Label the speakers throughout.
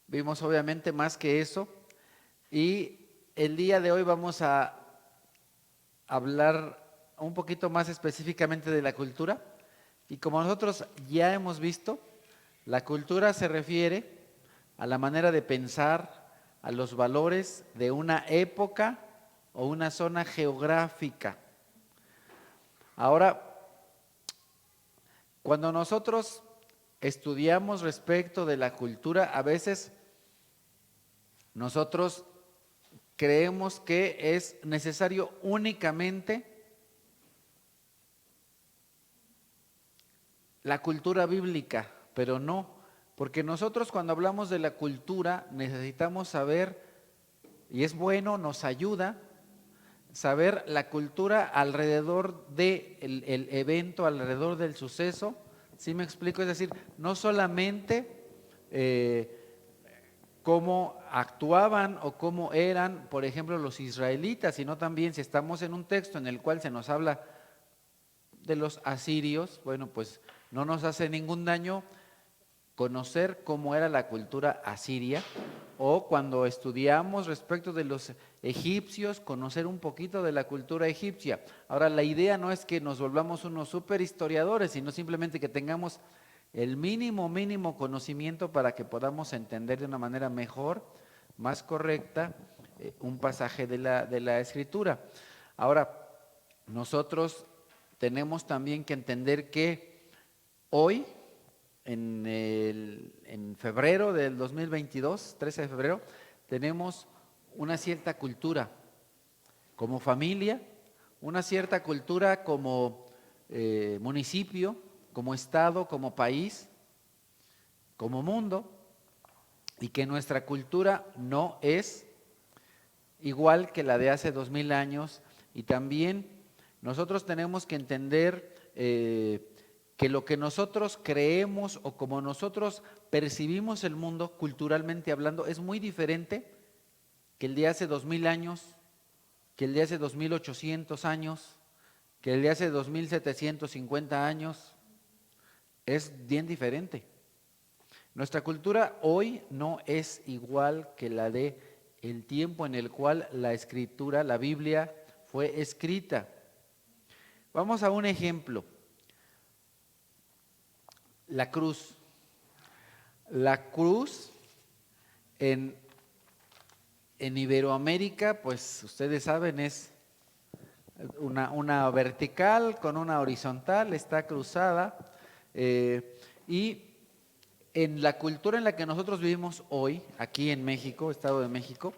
Speaker 1: vimos obviamente más que eso y el día de hoy vamos a hablar un poquito más específicamente de la cultura. Y como nosotros ya hemos visto, la cultura se refiere a la manera de pensar, a los valores de una época o una zona geográfica. Ahora, cuando nosotros estudiamos respecto de la cultura, a veces nosotros creemos que es necesario únicamente la cultura bíblica, pero no, porque nosotros cuando hablamos de la cultura necesitamos saber, y es bueno, nos ayuda saber la cultura alrededor del evento, alrededor del suceso. ¿Sí me explico? Es decir, no solamente cómo actuaban o cómo eran, por ejemplo, los israelitas, sino también si estamos en un texto en el cual se nos habla de los asirios, bueno, pues no nos hace ningún daño conocer cómo era la cultura asiria, o cuando estudiamos respecto de los egipcios, conocer un poquito de la cultura egipcia. Ahora, la idea no es que nos volvamos unos super historiadores, sino simplemente que tengamos el mínimo conocimiento para que podamos entender de una manera mejor, más correcta, un pasaje de la Escritura. Ahora, nosotros tenemos también que entender que hoy, en febrero del 2022, 13 de febrero, tenemos una cierta cultura como familia, una cierta cultura como municipio, como estado, como país, como mundo, y que nuestra cultura no es igual que la de hace 2000 años, y también nosotros tenemos que entender que lo que nosotros creemos o como nosotros percibimos el mundo culturalmente hablando es muy diferente que el de hace 2000 años, que el de hace 2800 años, que el de hace 2750 años. Es bien diferente. Nuestra cultura hoy no es igual que la de el tiempo en el cual la escritura, la Biblia, fue escrita. Vamos a un ejemplo. La cruz. La cruz en, en Iberoamérica, pues ustedes saben, es una vertical con una horizontal, está cruzada. Y en la cultura en la que nosotros vivimos hoy, aquí en México, Estado de México,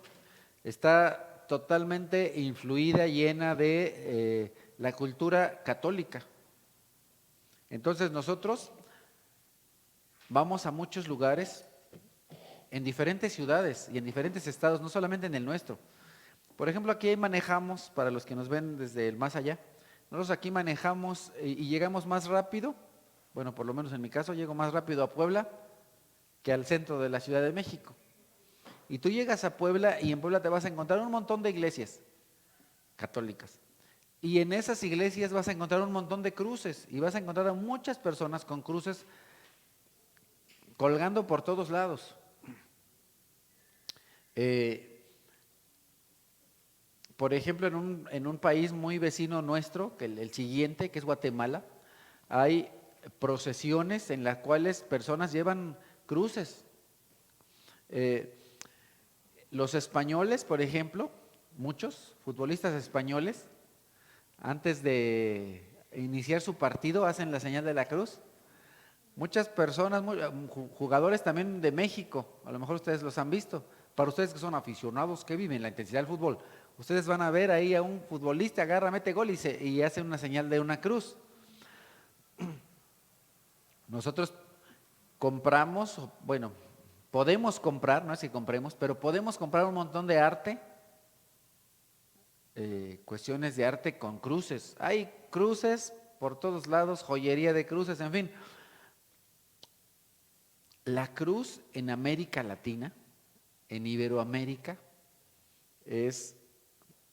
Speaker 1: está totalmente influida, llena de la cultura católica. Entonces nosotros vamos a muchos lugares, en diferentes ciudades y en diferentes estados, no solamente en el nuestro. Por ejemplo, aquí manejamos, para los que nos ven desde el más allá, nosotros aquí manejamos y llegamos más rápido, bueno, por lo menos en mi caso, llego más rápido a Puebla que al centro de la Ciudad de México. Y tú llegas a Puebla y en Puebla te vas a encontrar un montón de iglesias católicas. Y en esas iglesias vas a encontrar un montón de cruces y vas a encontrar a muchas personas con cruces colgando por todos lados. Por ejemplo, en un país muy vecino nuestro, que el siguiente, que es Guatemala, hay procesiones en las cuales personas llevan cruces. Los españoles, por ejemplo, muchos futbolistas españoles, antes de iniciar su partido, hacen la señal de la cruz. Muchas personas, jugadores también de México, a lo mejor ustedes los han visto. Para ustedes que son aficionados, que viven la intensidad del fútbol, ustedes van a ver ahí a un futbolista, agarra, mete gol y hace una señal de una cruz. Nosotros compramos, bueno, podemos comprar, no es que compremos, pero podemos comprar un montón de arte, cuestiones de arte con cruces. Hay cruces por todos lados, joyería de cruces, en fin. La cruz en América Latina, en Iberoamérica, es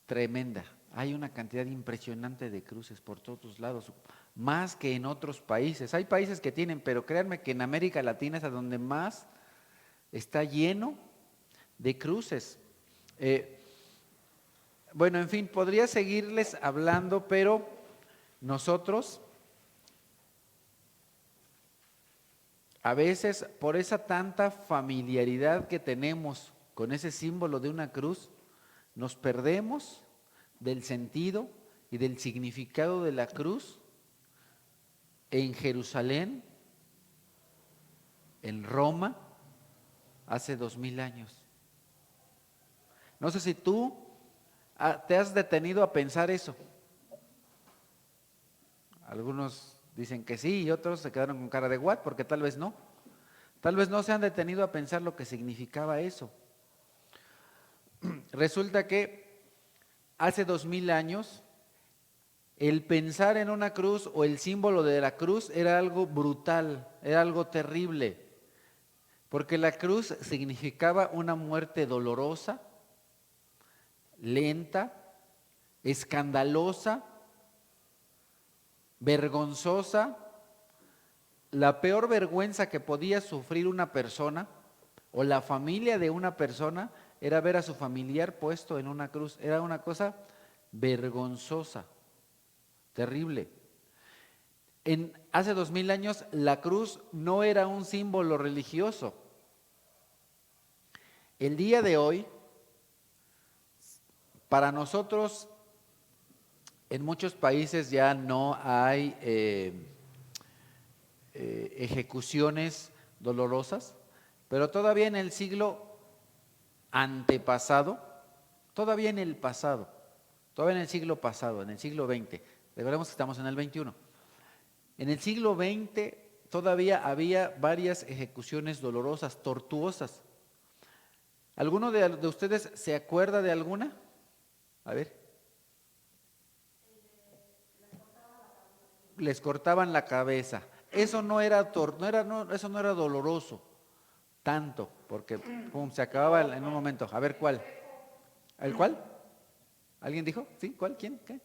Speaker 1: tremenda. Hay una cantidad impresionante de cruces por todos lados, más que en otros países. Hay países que tienen, pero créanme que en América Latina es a donde más está lleno de cruces. Bueno, en fin, podría seguirles hablando, pero nosotros a veces, por esa tanta familiaridad que tenemos con ese símbolo de una cruz, nos perdemos del sentido y del significado de la cruz en Jerusalén, en Roma, hace 2000 años. No sé si tú te has detenido a pensar eso. Algunos dicen que sí y otros se quedaron con cara de what, porque tal vez no. Tal vez no se han detenido a pensar lo que significaba eso. Resulta que hace 2000 años el pensar en una cruz o el símbolo de la cruz era algo brutal, era algo terrible, porque la cruz significaba una muerte dolorosa, lenta, escandalosa, vergonzosa. La peor vergüenza que podía sufrir una persona o la familia de una persona era ver a su familiar puesto en una cruz. Era una cosa vergonzosa, terrible. Hace 2000 años la cruz no era un símbolo religioso. El día de hoy, para nosotros, en muchos países ya no hay ejecuciones dolorosas, pero todavía en el siglo antepasado, todavía en el pasado, todavía en el siglo pasado, en el siglo XX, recordemos que estamos en el XXI, en el siglo XX todavía había varias ejecuciones dolorosas, tortuosas. ¿Alguno de ustedes se acuerda de alguna? A ver. Les cortaban la cabeza. Eso no era, eso no era doloroso tanto, porque pum, se acababa en un momento. A ver, ¿cuál? ¿El cuál? ¿Alguien dijo? ¿Sí? ¿Cuál? ¿Quién? ¿Qué?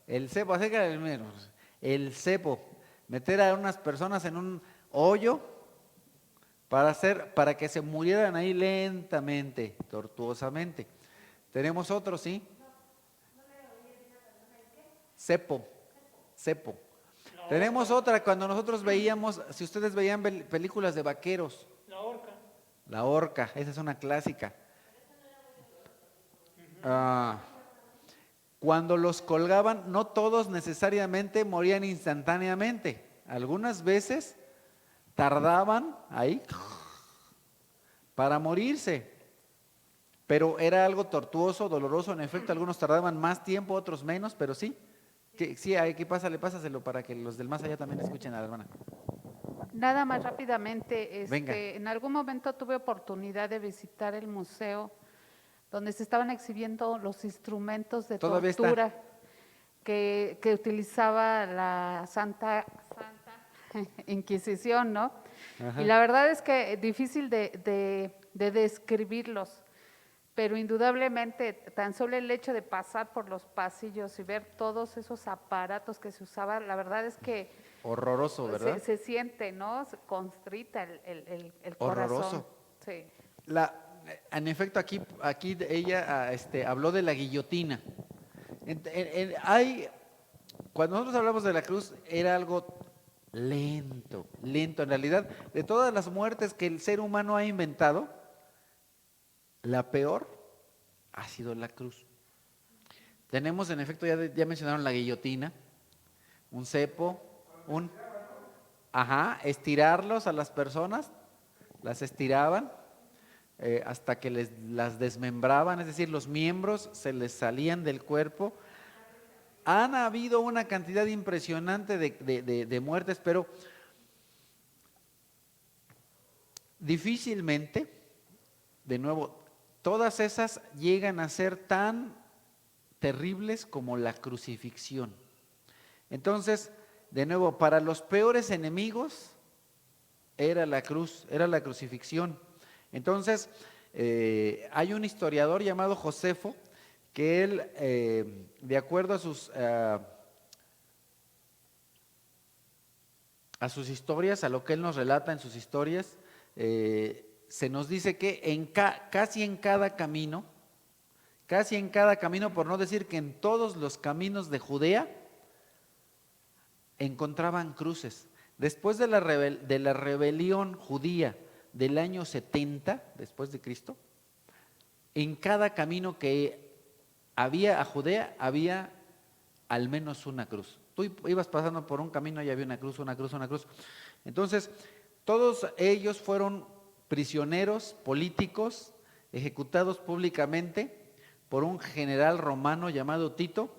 Speaker 1: El cepo, acerca del menos. El cepo. Meter a unas personas en un hoyo para que se murieran ahí lentamente, tortuosamente. Tenemos otro, ¿sí? Cepo. Cepo. Tenemos otra, cuando nosotros veíamos, si ustedes veían películas de vaqueros.
Speaker 2: La horca.
Speaker 1: La horca, esa es una clásica. Ah, cuando los colgaban, no todos necesariamente morían instantáneamente. Algunas veces tardaban ahí para morirse. Pero era algo tortuoso, doloroso. En efecto, algunos tardaban más tiempo, otros menos, pero sí. Sí, aquí pásaselo para que los del más allá también escuchen a la hermana.
Speaker 3: Nada más rápidamente,
Speaker 1: Venga.
Speaker 3: en algún momento tuve oportunidad de visitar el museo donde se estaban exhibiendo los instrumentos de
Speaker 1: Todavía está.
Speaker 3: tortura que utilizaba la Santa Inquisición, ¿no?
Speaker 1: Ajá.
Speaker 3: Y la verdad es que es difícil de describirlos, pero indudablemente tan solo el hecho de pasar por los pasillos y ver todos esos aparatos que se usaban, la verdad es que
Speaker 1: Horroroso, ¿verdad?
Speaker 3: se siente, ¿no? Se constrita el corazón.
Speaker 1: Horroroso.
Speaker 3: Sí.
Speaker 1: En efecto, aquí ella habló de la guillotina. Cuando nosotros hablamos de la cruz, era algo lento, lento. En realidad, de todas las muertes que el ser humano ha inventado, la peor ha sido la cruz. Tenemos, en efecto, ya mencionaron la guillotina, un cepo, estirarlos a las personas, las estiraban hasta que las desmembraban, es decir, los miembros se les salían del cuerpo. Han habido una cantidad impresionante de muertes, pero difícilmente, de nuevo, todas esas llegan a ser tan terribles como la crucifixión. Entonces, de nuevo, para los peores enemigos era la cruz, era la crucifixión. Entonces, hay un historiador llamado Josefo que él, de acuerdo a sus historias, a lo que él nos relata en sus historias, se nos dice que casi en cada camino, por no decir que en todos los caminos de Judea, encontraban cruces. Después de la rebelión judía del año 70 después de Cristo, en cada camino que había a Judea había al menos una cruz. Tú ibas pasando por un camino y había una cruz, una cruz, una cruz. Entonces, todos ellos fueron prisioneros políticos, ejecutados públicamente por un general romano llamado Tito,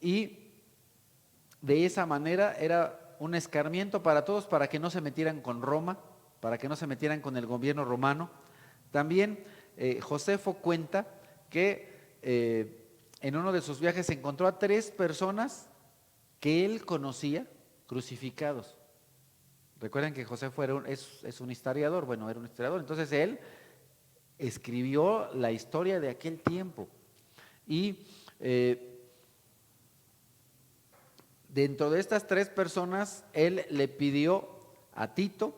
Speaker 1: y de esa manera era un escarmiento para todos, para que no se metieran con Roma, para que no se metieran con el gobierno romano. También Josefo cuenta que en uno de sus viajes encontró a 3 personas que él conocía crucificados. Recuerden que Josefo es un historiador, bueno, era un historiador, entonces él escribió la historia de aquel tiempo. Y dentro de estas 3 personas, él le pidió a Tito,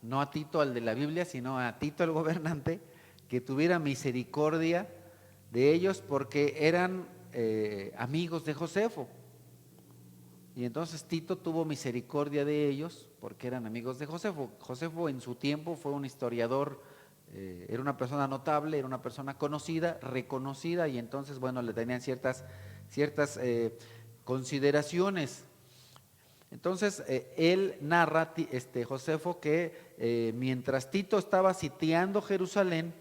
Speaker 1: no a Tito al de la Biblia, sino a Tito el gobernante, que tuviera misericordia de ellos porque eran amigos de Josefo. Y entonces Tito tuvo misericordia de ellos porque eran amigos de Josefo. Josefo en su tiempo fue un historiador, era una persona notable, era una persona conocida, reconocida, y entonces, bueno, le tenían ciertas consideraciones. Entonces, él narra, Josefo, que mientras Tito estaba sitiando Jerusalén,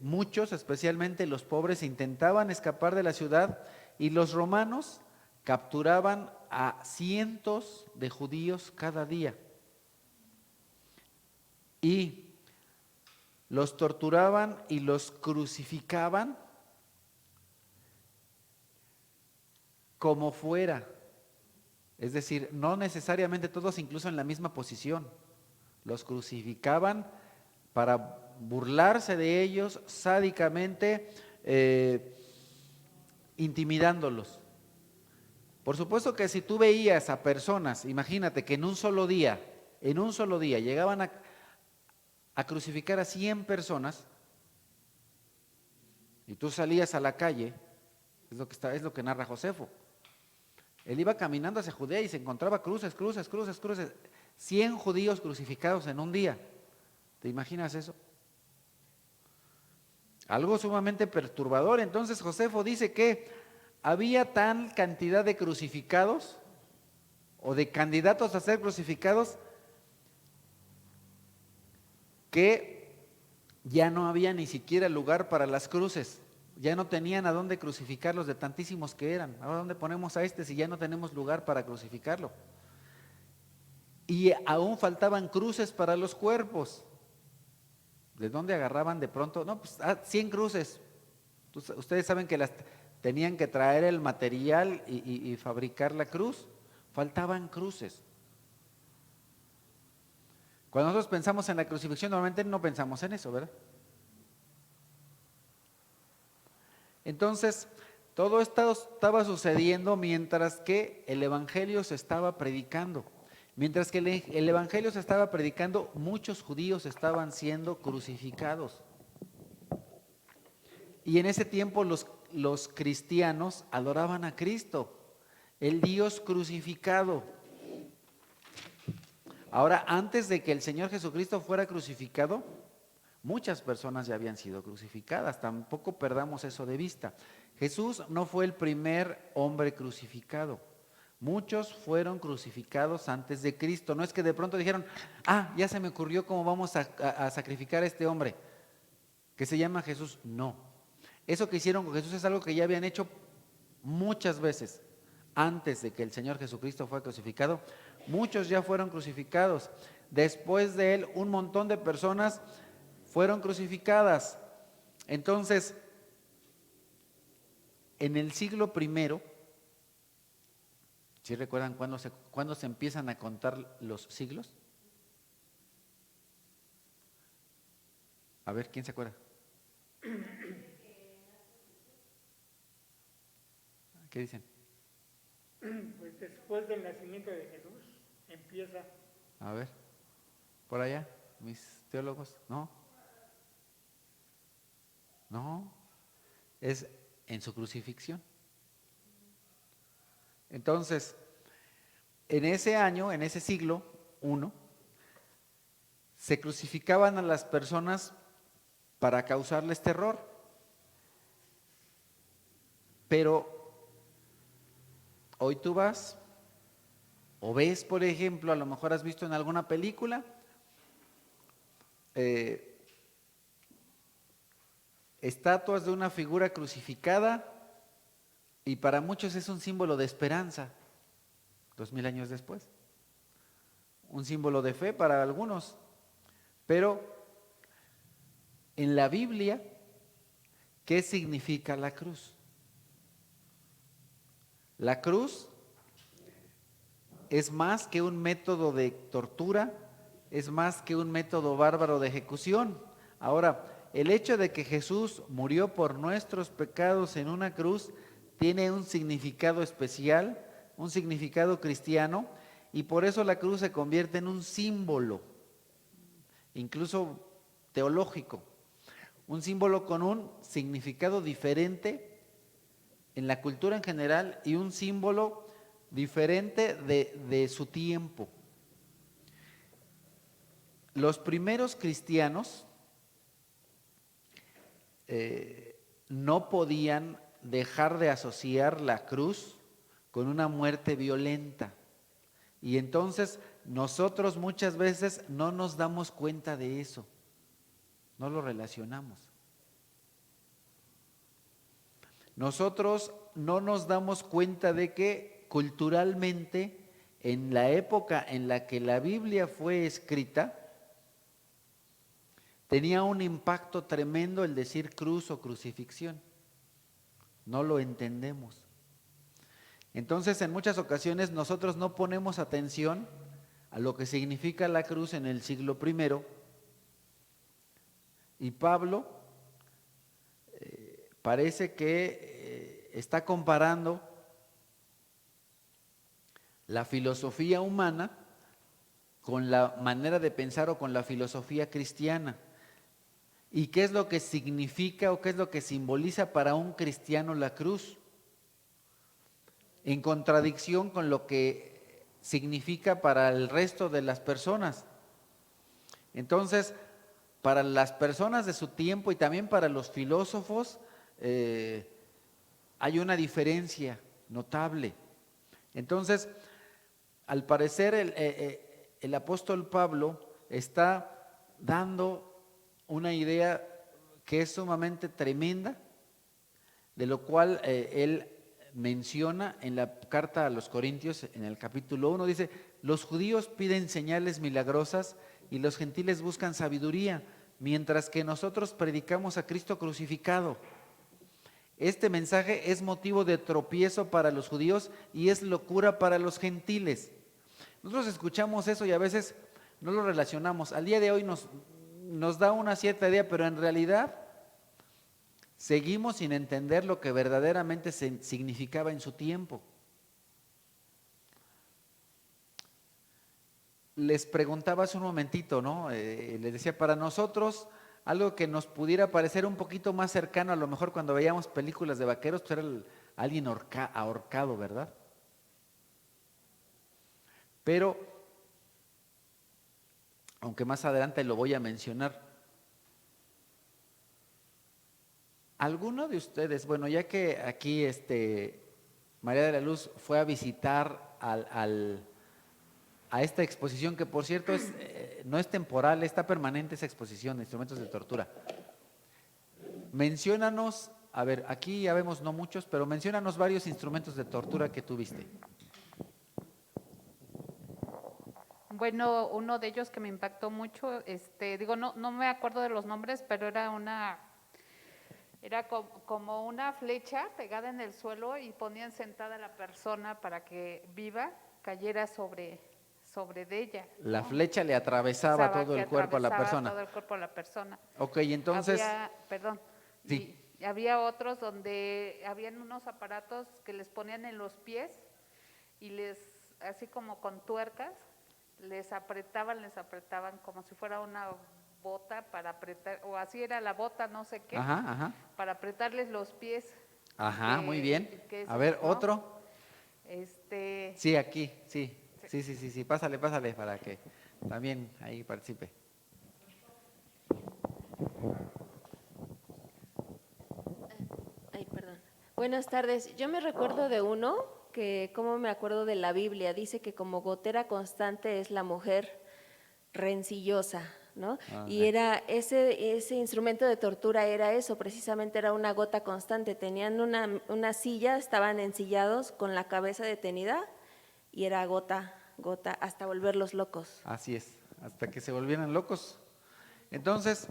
Speaker 1: muchos, especialmente los pobres, intentaban escapar de la ciudad, y los romanos capturaban a cientos de judíos cada día y los torturaban y los crucificaban como fuera. Es decir, no necesariamente todos incluso en la misma posición. Los crucificaban para burlarse de ellos sádicamente, intimidándolos. Por supuesto que si tú veías a personas, imagínate que en un solo día llegaban a crucificar a 100 personas, y tú salías a la calle, es lo que narra Josefo. Él iba caminando hacia Judea y se encontraba cruces, 100 judíos crucificados en un día. ¿Te imaginas eso? Algo sumamente perturbador. Entonces Josefo dice que había tal cantidad de crucificados o de candidatos a ser crucificados que ya no había ni siquiera lugar para las cruces. Ya no tenían a dónde crucificarlos de tantísimos que eran. ¿Ahora dónde ponemos a este si ya no tenemos lugar para crucificarlo? Y aún faltaban cruces para los cuerpos. ¿De dónde agarraban de pronto? No, pues 100 cruces. Ustedes saben que tenían que traer el material y fabricar la cruz. Faltaban cruces. Cuando nosotros pensamos en la crucifixión, normalmente no pensamos en eso, ¿verdad? Entonces, todo esto estaba sucediendo mientras que el Evangelio se estaba predicando. Mientras que el Evangelio se estaba predicando, muchos judíos estaban siendo crucificados. Y en ese tiempo los cristianos adoraban a Cristo, el Dios crucificado. Ahora, antes de que el Señor Jesucristo fuera crucificado, muchas personas ya habían sido crucificadas, tampoco perdamos eso de vista. Jesús no fue el primer hombre crucificado. Muchos fueron crucificados antes de Cristo. No es que de pronto dijeron, ya se me ocurrió cómo vamos a sacrificar a este hombre que se llama Jesús. No, eso que hicieron con Jesús es algo que ya habían hecho muchas veces antes de que el Señor Jesucristo fue crucificado. Muchos ya fueron crucificados. Después de él, un montón de personas fueron crucificadas. Entonces, en el siglo I, ¿sí recuerdan cuándo se empiezan a contar los siglos? A ver, ¿quién se acuerda? ¿Qué dicen?
Speaker 2: Pues después del nacimiento de Jesús empieza.
Speaker 1: A ver, por allá, mis teólogos, ¿no? No, es en su crucifixión. Entonces, en ese año, en ese siglo I, se crucificaban a las personas para causarles terror. Pero hoy tú vas o ves, por ejemplo, a lo mejor has visto en alguna película, estatuas de una figura crucificada y para muchos es un símbolo de esperanza, 2000 años después. Un símbolo de fe para algunos. Pero en la Biblia, ¿qué significa la cruz? La cruz es más que un método de tortura, es más que un método bárbaro de ejecución. Ahora, el hecho de que Jesús murió por nuestros pecados en una cruz tiene un significado especial, un significado cristiano, y por eso la cruz se convierte en un símbolo, incluso teológico, un símbolo con un significado diferente en la cultura en general y un símbolo diferente de su tiempo. Los primeros cristianos no podían dejar de asociar la cruz con una muerte violenta. Y entonces nosotros muchas veces no nos damos cuenta de eso, no lo relacionamos. Nosotros no nos damos cuenta de que culturalmente, en la época en la que la Biblia fue escrita, tenía un impacto tremendo el decir cruz o crucifixión. No lo entendemos. Entonces, en muchas ocasiones nosotros no ponemos atención a lo que significa la cruz en el siglo I. Y Pablo parece que está comparando la filosofía humana con la manera de pensar o con la filosofía cristiana. ¿Y qué es lo que significa o qué es lo que simboliza para un cristiano la cruz? En contradicción con lo que significa para el resto de las personas. Entonces, para las personas de su tiempo y también para los filósofos, hay una diferencia notable. Entonces, al parecer el apóstol Pablo está dando una idea que es sumamente tremenda, de lo cual él menciona en la carta a los Corintios, en el capítulo 1, dice: los judíos piden señales milagrosas y los gentiles buscan sabiduría, mientras que nosotros predicamos a Cristo crucificado. Este mensaje es motivo de tropiezo para los judíos y es locura para los gentiles. Nosotros escuchamos eso y a veces no lo relacionamos. Al día de hoy nos da una cierta idea, pero en realidad seguimos sin entender lo que verdaderamente significaba en su tiempo. Les preguntaba hace un momentito, ¿no? Les decía, para nosotros, algo que nos pudiera parecer un poquito más cercano, a lo mejor cuando veíamos películas de vaqueros, pues era alguien ahorcado, ¿verdad? Pero, aunque más adelante lo voy a mencionar, ¿alguno de ustedes, bueno, ya que aquí María de la Luz fue a visitar a esta exposición, que por cierto no es temporal, está permanente esa exposición de instrumentos de tortura? Menciónanos, a ver, aquí ya vemos no muchos, pero menciónanos varios instrumentos de tortura que tuviste.
Speaker 3: Bueno, uno de ellos que me impactó mucho, no me acuerdo de los nombres, pero era como una flecha pegada en el suelo y ponían sentada a la persona para que viva cayera sobre de ella, ¿no?
Speaker 1: La flecha le atravesaba todo el cuerpo a la persona.
Speaker 3: Todo el cuerpo a la persona.
Speaker 1: Ok, entonces…
Speaker 3: Y había otros donde habían unos aparatos que les ponían en los pies y así como con tuercas, les apretaban como si fuera una bota para apretar, o así era la bota, no sé qué,
Speaker 1: Ajá, ajá.
Speaker 3: para apretarles los pies.
Speaker 1: Ajá, muy bien.
Speaker 3: Que
Speaker 1: A ver,
Speaker 3: ¿no?
Speaker 1: otro.
Speaker 3: Este,
Speaker 1: Sí, aquí, sí. Sí. Pásale para que también ahí participe.
Speaker 4: Ay, perdón. Buenas tardes. Yo me recuerdo de uno que, como me acuerdo de la Biblia, dice que como gotera constante es la mujer rencillosa, ¿no? Y era ese instrumento de tortura era eso, precisamente era una gota constante. Tenían una silla, estaban ensillados con la cabeza detenida y era gota, gota, hasta volverlos locos.
Speaker 1: Así es, hasta que se volvieran locos. Entonces,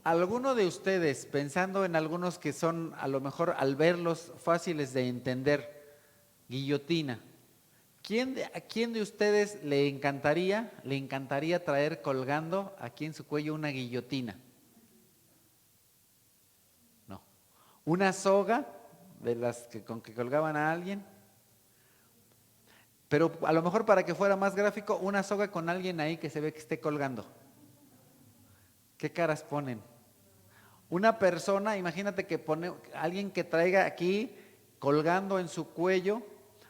Speaker 1: ¿alguno de ustedes, pensando en algunos que son a lo mejor al verlos fáciles de entender, guillotina? ¿A quién de ustedes le encantaría traer colgando aquí en su cuello una guillotina? No. ¿Una soga de las que con que colgaban a alguien? Pero a lo mejor para que fuera más gráfico, una soga con alguien ahí que se ve que esté colgando. ¿Qué caras ponen? Una persona, imagínate que pone alguien que traiga aquí colgando en su cuello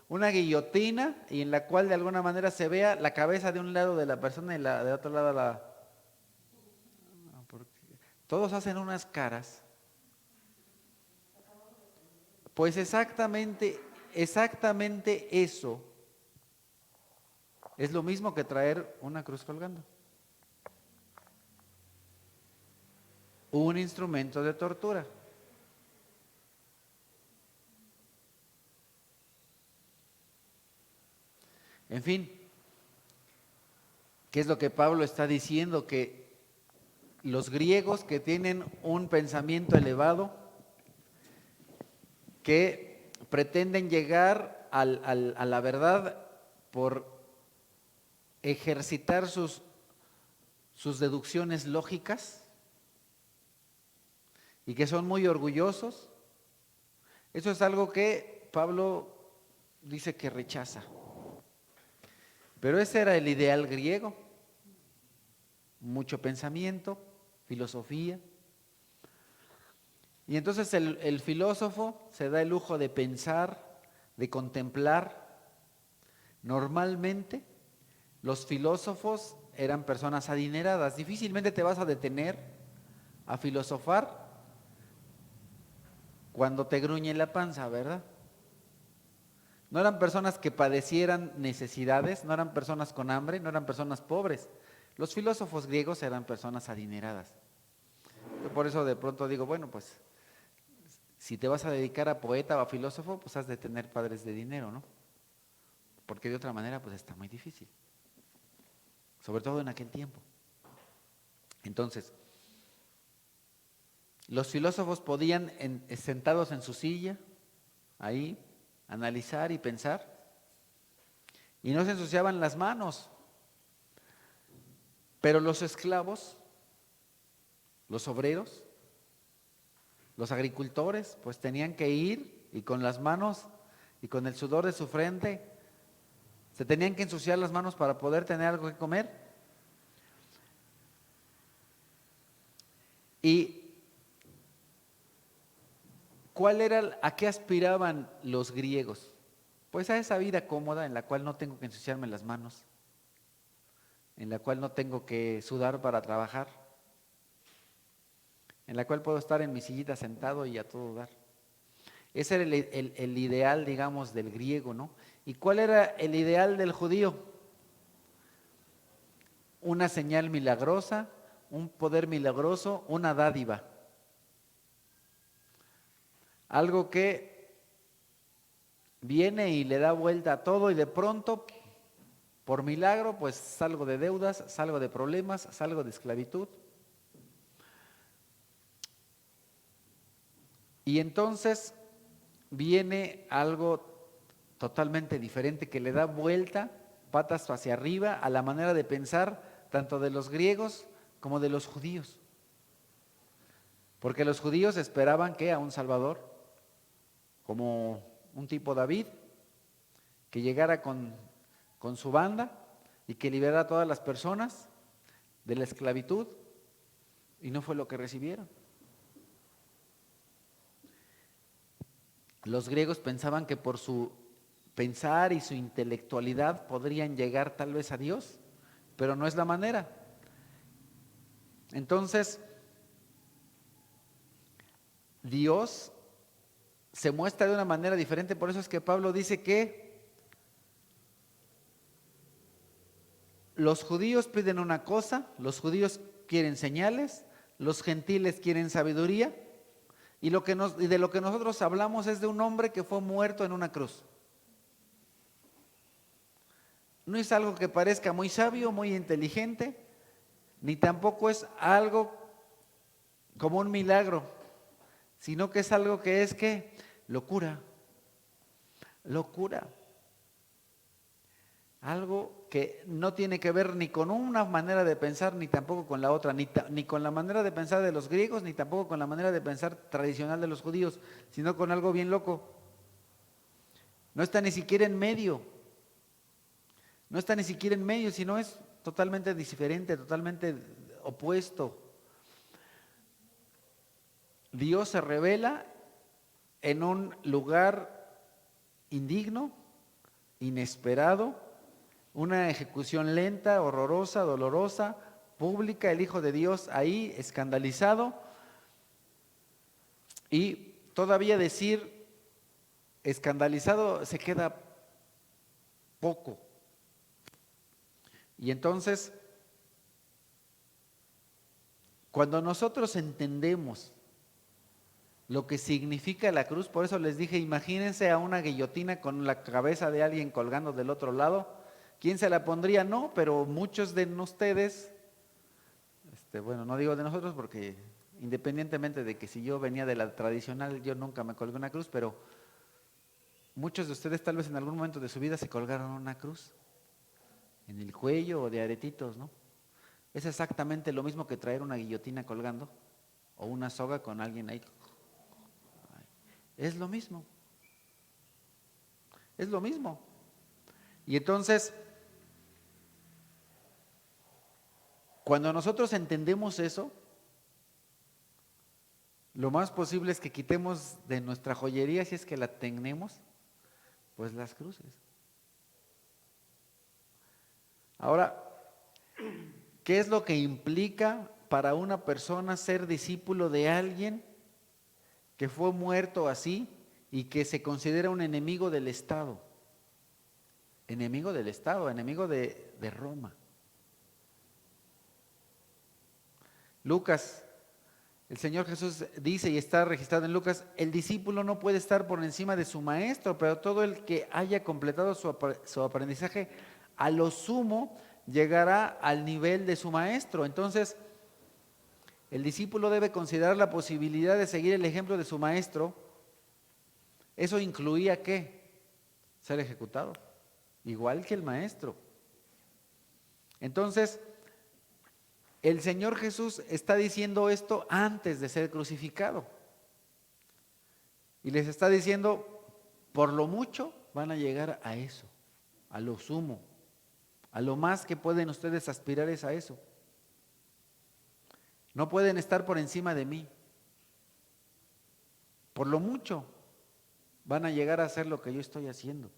Speaker 1: una guillotina y en la cual de alguna manera se vea la cabeza de un lado de la persona y de otro lado la... Todos hacen unas caras. Pues exactamente eso es lo mismo que traer una cruz colgando. Un instrumento de tortura. En fin, ¿qué es lo que Pablo está diciendo? Que los griegos que tienen un pensamiento elevado, que pretenden llegar a la verdad por ejercitar sus deducciones lógicas y que son muy orgullosos, eso es algo que Pablo dice que rechaza. Pero ese era el ideal griego, mucho pensamiento, filosofía. Y entonces el filósofo se da el lujo de pensar, de contemplar. Normalmente los filósofos eran personas adineradas. Difícilmente te vas a detener a filosofar cuando te gruñe la panza, ¿verdad? No eran personas que padecieran necesidades, no eran personas con hambre, no eran personas pobres. Los filósofos griegos eran personas adineradas. Yo por eso de pronto digo, bueno, pues si te vas a dedicar a poeta o a filósofo, pues has de tener padres de dinero, ¿no? Porque de otra manera, pues está muy difícil. Sobre todo en aquel tiempo. Entonces, los filósofos podían, sentados en su silla, ahí, analizar y pensar, y no se ensuciaban las manos. Pero los esclavos, los obreros, los agricultores, pues tenían que ir y con las manos y con el sudor de su frente, se tenían que ensuciar las manos para poder tener algo que comer. ¿Y a qué aspiraban los griegos? Pues a esa vida cómoda en la cual no tengo que ensuciarme las manos, en la cual no tengo que sudar para trabajar, en la cual puedo estar en mi sillita sentado y a todo dar. Ese era el ideal, digamos, del griego, ¿no? ¿Y cuál era el ideal del judío? Una señal milagrosa, un poder milagroso, una dádiva. Algo que viene y le da vuelta a todo y de pronto, por milagro, pues salgo de deudas, salgo de problemas, salgo de esclavitud. Y entonces viene algo totalmente diferente que le da vuelta, patas hacia arriba, a la manera de pensar tanto de los griegos como de los judíos. Porque los judíos esperaban que a un Salvador, como un tipo David, que llegara con su banda y que liberara a todas las personas de la esclavitud, y no fue lo que recibieron. Los griegos pensaban que por su pensar y su intelectualidad podrían llegar tal vez a Dios, pero no es la manera. Entonces, Dios se muestra de una manera diferente, por eso es que Pablo dice que los judíos piden una cosa, los judíos quieren señales, los gentiles quieren sabiduría, y de lo que nosotros hablamos es de un hombre que fue muerto en una cruz. No es algo que parezca muy sabio, muy inteligente, ni tampoco es algo como un milagro, sino que es algo que es ¿qué? Locura. Locura. Algo que no tiene que ver ni con una manera de pensar, ni tampoco con la otra, ni con la manera de pensar de los griegos, ni tampoco con la manera de pensar tradicional de los judíos, sino con algo bien loco. No está ni siquiera en medio. No está ni siquiera en medio, sino es totalmente diferente, totalmente opuesto. Dios se revela en un lugar indigno, inesperado, una ejecución lenta, horrorosa, dolorosa, pública, el Hijo de Dios ahí escandalizado, y todavía decir escandalizado se queda poco. Y entonces, cuando nosotros entendemos lo que significa la cruz, por eso les dije, imagínense a una guillotina con la cabeza de alguien colgando del otro lado. ¿Quién se la pondría? No, pero muchos de ustedes, bueno, no digo de nosotros porque independientemente de que si yo venía de la tradicional, yo nunca me colgué una cruz, pero muchos de ustedes tal vez en algún momento de su vida se colgaron una cruz en el cuello o de aretitos, ¿no? Es exactamente lo mismo que traer una guillotina colgando o una soga con alguien ahí. Es lo mismo. Es lo mismo. Y entonces, cuando nosotros entendemos eso, lo más posible es que quitemos de nuestra joyería, si es que la tenemos, pues las cruces. Ahora, ¿qué es lo que implica para una persona ser discípulo de alguien que fue muerto así y que se considera un enemigo del Estado? Enemigo del Estado, enemigo de Roma. Lucas, el Señor Jesús dice, y está registrado en Lucas, el discípulo no puede estar por encima de su maestro, pero todo el que haya completado su aprendizaje, a lo sumo llegará al nivel de su maestro. Entonces, el discípulo debe considerar la posibilidad de seguir el ejemplo de su maestro. ¿Eso incluía qué? Ser ejecutado, igual que el maestro. Entonces, el Señor Jesús está diciendo esto antes de ser crucificado. Y les está diciendo, por lo mucho van a llegar a eso, a lo sumo, a lo más que pueden ustedes aspirar es a eso. No pueden estar por encima de mí. Por lo mucho van a llegar a hacer lo que yo estoy haciendo.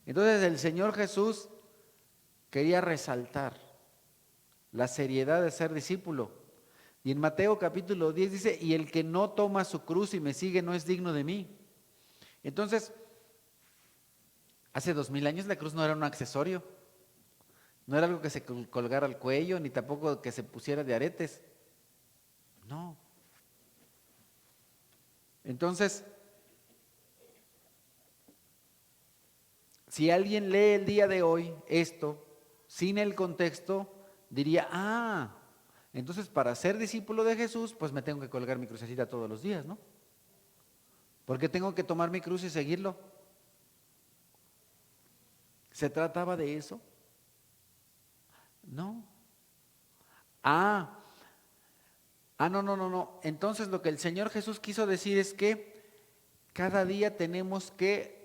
Speaker 1: Entonces el Señor Jesús quería resaltar la seriedad de ser discípulo. Y en Mateo capítulo 10 dice, y el que no toma su cruz y me sigue no es digno de mí. Entonces, hace 2000 años la cruz no era un accesorio, no era algo que se colgara al cuello, ni tampoco que se pusiera de aretes. No. Entonces, si alguien lee el día de hoy esto, sin el contexto, diría, entonces para ser discípulo de Jesús, pues me tengo que colgar mi crucecita todos los días, ¿no? Porque tengo que tomar mi cruz y seguirlo. ¿Se trataba de eso? No. No. Entonces lo que el Señor Jesús quiso decir es que cada día tenemos que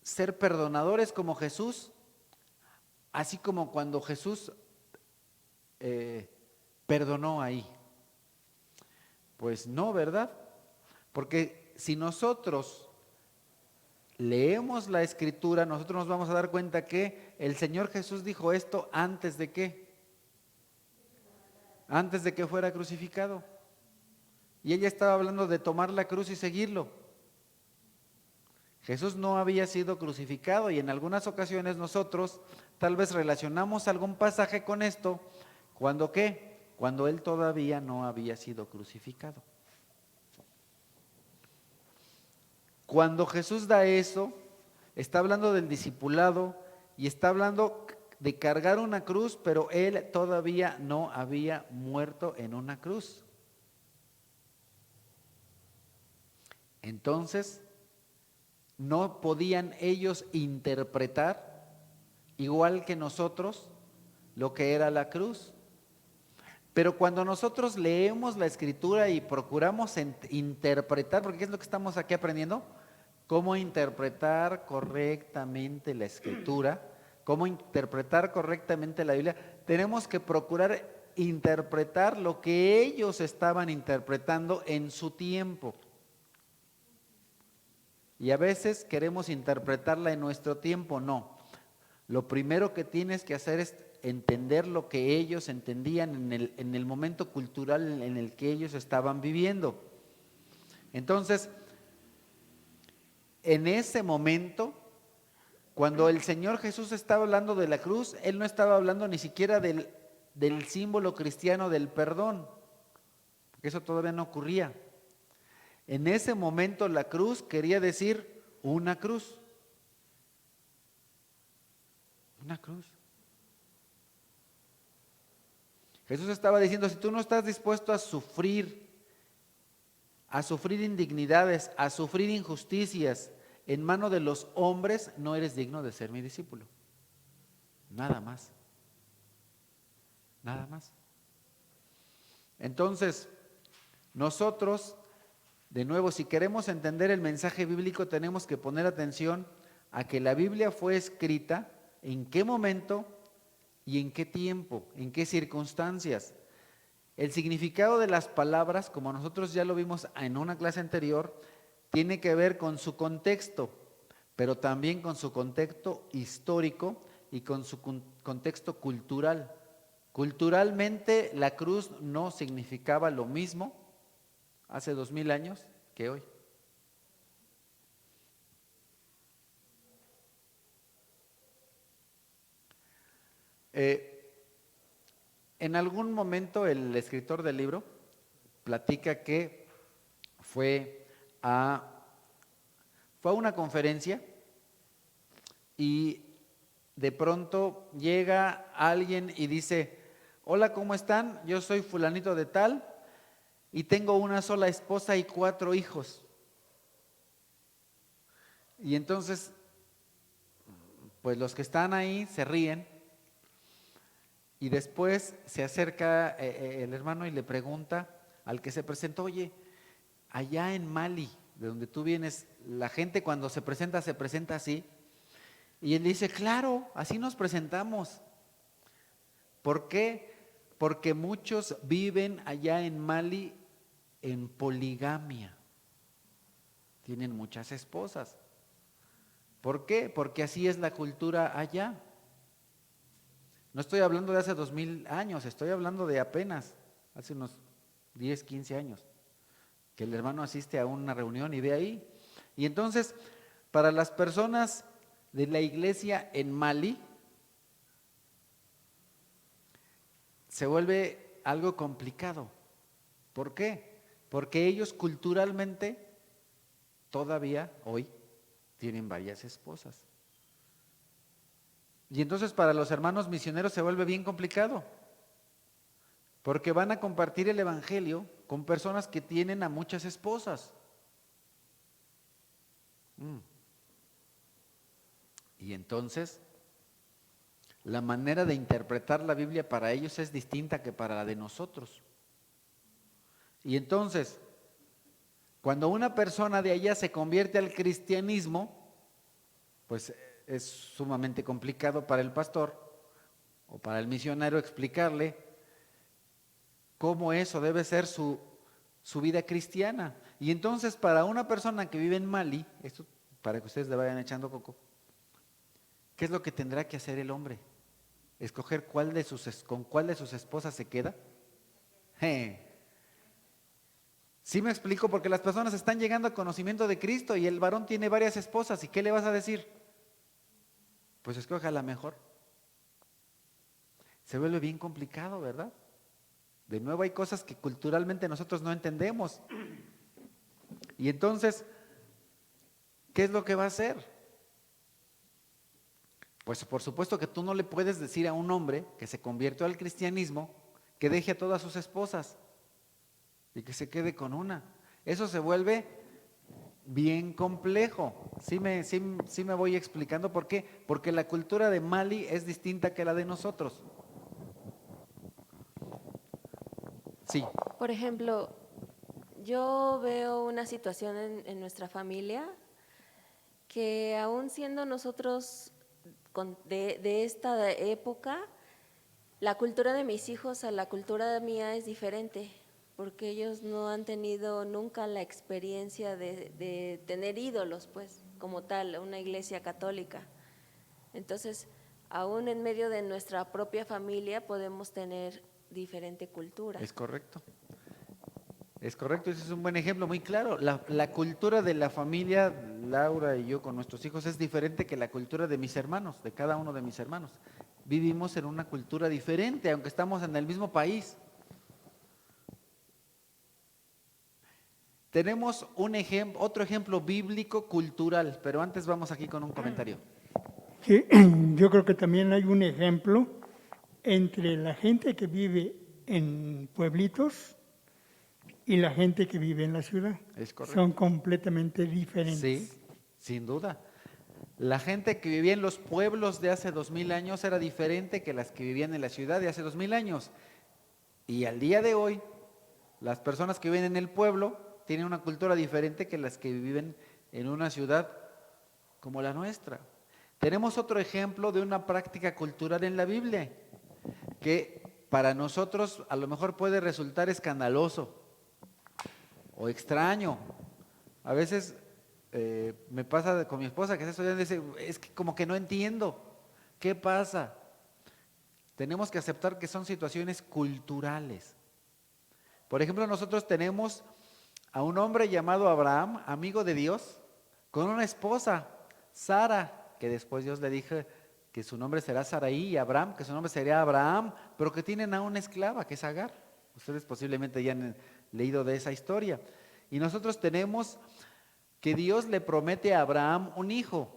Speaker 1: ser perdonadores como Jesús, así como cuando Jesús perdonó ahí. Pues no, ¿verdad? Porque si nosotros leemos la Escritura, nosotros nos vamos a dar cuenta que el Señor Jesús dijo esto antes de qué, antes de que fuera crucificado. Y ella estaba hablando de tomar la cruz y seguirlo. Jesús no había sido crucificado y en algunas ocasiones nosotros tal vez relacionamos algún pasaje con esto, ¿cuando qué? Cuando Él todavía no había sido crucificado. Cuando Jesús da eso, está hablando del discipulado y está hablando de cargar una cruz, pero Él todavía no había muerto en una cruz. Entonces, no podían ellos interpretar, igual que nosotros, lo que era la cruz. Pero cuando nosotros leemos la Escritura y procuramos interpretar, porque ¿qué es lo que estamos aquí aprendiendo? Cómo interpretar correctamente la Escritura, cómo interpretar correctamente la Biblia. Tenemos que procurar interpretar lo que ellos estaban interpretando en su tiempo. Y a veces queremos interpretarla en nuestro tiempo, no. Lo primero que tienes que hacer es entender lo que ellos entendían en el momento cultural en el que ellos estaban viviendo. Entonces, en ese momento, cuando el Señor Jesús estaba hablando de la cruz, Él no estaba hablando ni siquiera del símbolo cristiano del perdón, porque eso todavía no ocurría. En ese momento la cruz quería decir una cruz. Una cruz. Jesús estaba diciendo, si tú no estás dispuesto a sufrir indignidades, a sufrir injusticias en mano de los hombres, no eres digno de ser mi discípulo. Nada más. Nada más. Entonces, nosotros, de nuevo, si queremos entender el mensaje bíblico, tenemos que poner atención a que la Biblia fue escrita en qué momento y en qué tiempo, en qué circunstancias. El significado de las palabras, como nosotros ya lo vimos en una clase anterior, tiene que ver con su contexto, pero también con su contexto histórico y con su contexto cultural. Culturalmente, la cruz no significaba lo mismo hace 2000 años que hoy. En algún momento el escritor del libro platica que fue a una conferencia y de pronto llega alguien y dice, hola, ¿cómo están? Yo soy fulanito de tal y tengo una sola esposa y 4 hijos. Y entonces, pues los que están ahí se ríen y después se acerca el hermano y le pregunta al que se presentó, oye, allá en Mali, de donde tú vienes, la gente cuando se presenta así. Y él dice, claro, así nos presentamos. ¿Por qué? Porque muchos viven allá en Mali en poligamia. Tienen muchas esposas. ¿Por qué? Porque así es la cultura allá. No estoy hablando de hace 2000 años, estoy hablando de apenas, hace unos 10, 15 años, que el hermano asiste a una reunión y ve ahí. Y entonces, para las personas de la iglesia en Mali, se vuelve algo complicado. ¿Por qué? Porque ellos culturalmente todavía hoy tienen varias esposas. Y entonces para los hermanos misioneros se vuelve bien complicado, porque van a compartir el evangelio con personas que tienen a muchas esposas. Y entonces la manera de interpretar la Biblia para ellos es distinta que para la de nosotros. Y entonces, cuando una persona de allá se convierte al cristianismo, pues es sumamente complicado para el pastor o para el misionero explicarle cómo eso debe ser su vida cristiana. Y entonces para una persona que vive en Mali, esto para que ustedes le vayan echando coco, ¿qué es lo que tendrá que hacer el hombre? ¿Escoger con cuál de sus esposas se queda? Sí me explico, porque las personas están llegando al conocimiento de Cristo y el varón tiene varias esposas. ¿Y qué le vas a decir? Pues escoja la mejor. Se vuelve bien complicado, ¿verdad? De nuevo hay cosas que culturalmente nosotros no entendemos. Y entonces, ¿qué es lo que va a hacer? Pues por supuesto que tú no le puedes decir a un hombre que se convirtió al cristianismo que deje a todas sus esposas y que se quede con una. Eso se vuelve bien complejo. Sí me voy explicando por qué. Porque la cultura de Mali es distinta que la de nosotros. Sí.
Speaker 4: Por ejemplo, yo veo una situación en nuestra familia que aún siendo nosotros de esta época, la cultura de mis hijos a la cultura mía es diferente, porque ellos no han tenido nunca la experiencia de tener ídolos, pues, como tal, una iglesia católica. Entonces, aún en medio de nuestra propia familia podemos tener diferente cultura.
Speaker 1: Es correcto. Es correcto, ese es un buen ejemplo muy claro. La cultura de la familia, Laura y yo con nuestros hijos, es diferente que la cultura de mis hermanos, de cada uno de mis hermanos. Vivimos en una cultura diferente, aunque estamos en el mismo país. Tenemos otro ejemplo bíblico cultural, pero antes vamos aquí con un comentario.
Speaker 2: Sí, yo creo que también hay un ejemplo entre la gente que vive en pueblitos y la gente que vive en la ciudad.
Speaker 1: Es correcto.
Speaker 2: Son completamente diferentes.
Speaker 1: Sí, sin duda. La gente que vivía en los pueblos de hace 2000 años era diferente que las que vivían en la ciudad de hace 2000 años. Y al día de hoy, las personas que viven en el pueblo tienen una cultura diferente que las que viven en una ciudad como la nuestra. Tenemos otro ejemplo de una práctica cultural en la Biblia que para nosotros a lo mejor puede resultar escandaloso o extraño. A veces me pasa con mi esposa que está estudiando y dice, es que como que no entiendo, ¿qué pasa? Tenemos que aceptar que son situaciones culturales. Por ejemplo, nosotros tenemos a un hombre llamado Abraham, amigo de Dios, con una esposa, Sara, que después Dios le dijo que su nombre será Saraí, y Abraham, que su nombre sería Abraham, pero que tienen a una esclava, que es Agar. Ustedes posiblemente ya han leído de esa historia. Y nosotros tenemos que Dios le promete a Abraham un hijo,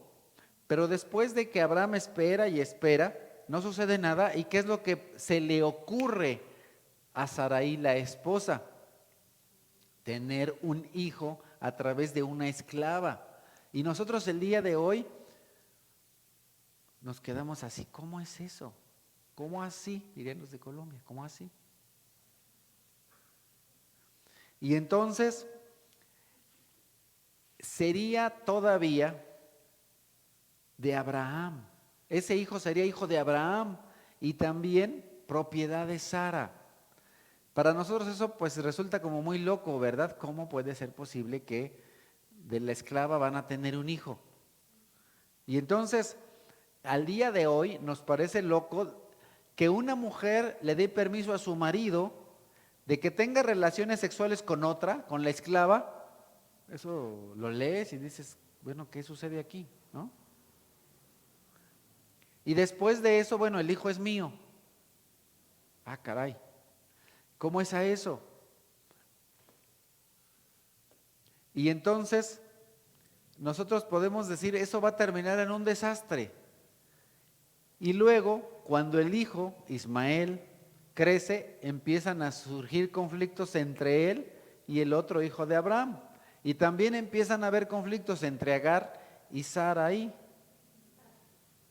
Speaker 1: pero después de que Abraham espera y espera, no sucede nada. ¿Y qué es lo que se le ocurre a Saraí, la esposa? Tener un hijo a través de una esclava. Y nosotros el día de hoy nos quedamos así. ¿Cómo es eso? ¿Cómo así? Dirían los de Colombia, ¿cómo así? Y entonces sería todavía de Abraham. Ese hijo sería hijo de Abraham y también propiedad de Sara. Para nosotros eso pues resulta como muy loco, ¿verdad? ¿Cómo puede ser posible que de la esclava van a tener un hijo? Y entonces, al día de hoy nos parece loco que una mujer le dé permiso a su marido de que tenga relaciones sexuales con otra, con la esclava. Eso lo lees y dices, bueno, ¿qué sucede aquí? ¿No? Y después de eso, bueno, el hijo es mío. Ah, caray. ¿Cómo es a eso? Y entonces, nosotros podemos decir, eso va a terminar en un desastre. Y luego, cuando el hijo, Ismael, crece, empiezan a surgir conflictos entre él y el otro hijo de Abraham. Y también empiezan a haber conflictos entre Agar y Saraí,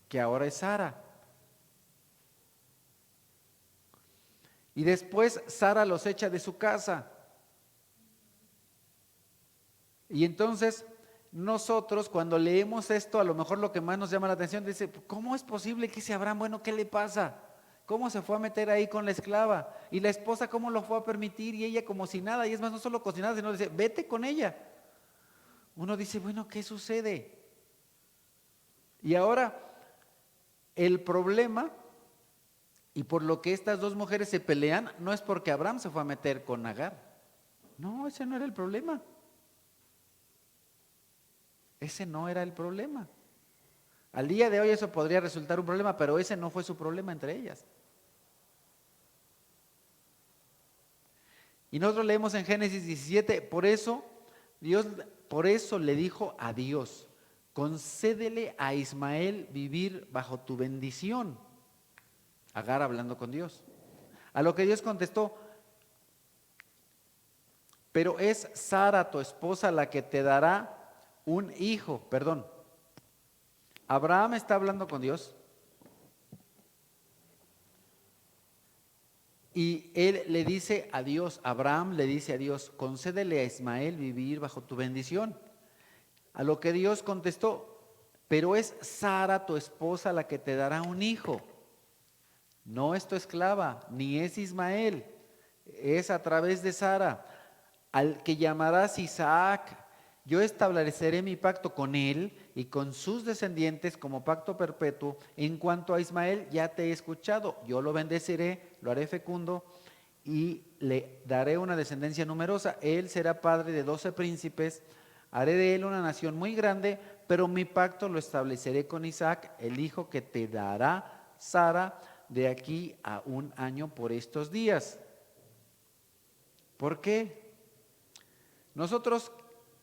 Speaker 1: que ahora es Sara. Y después Sara los echa de su casa. Y entonces nosotros cuando leemos esto, a lo mejor lo que más nos llama la atención, dice, ¿cómo es posible que ese Abraham, bueno, qué le pasa? ¿Cómo se fue a meter ahí con la esclava? Y la esposa, ¿cómo lo fue a permitir? Y ella como si nada, y es más, no solo cocinada, sino dice, vete con ella. Uno dice, bueno, ¿qué sucede? Y ahora, el problema, y por lo que estas dos mujeres se pelean, no es porque Abraham se fue a meter con Agar. No, ese no era el problema. Ese no era el problema. Al día de hoy eso podría resultar un problema, pero ese no fue su problema entre ellas. Y nosotros leemos en Génesis 17, por eso le dijo a Dios, concédele a Ismael vivir bajo tu bendición. Agar hablando con Dios. A lo que Dios contestó, pero es Sara tu esposa la que te dará un hijo, perdón. Abraham está hablando con Dios y él le dice a Dios, Abraham le dice a Dios, concédele a Ismael vivir bajo tu bendición. A lo que Dios contestó, pero es Sara tu esposa la que te dará un hijo. No es tu esclava, ni es Ismael, es a través de Sara, al que llamarás Isaac. Yo estableceré mi pacto con él y con sus descendientes como pacto perpetuo. En cuanto a Ismael, ya te he escuchado. Yo lo bendeciré, lo haré fecundo y le daré una descendencia numerosa. Él será padre de 12 príncipes. Haré de él una nación muy grande, pero mi pacto lo estableceré con Isaac, el hijo que te dará Sara de aquí a 1 año por estos días. ¿Por qué? Nosotros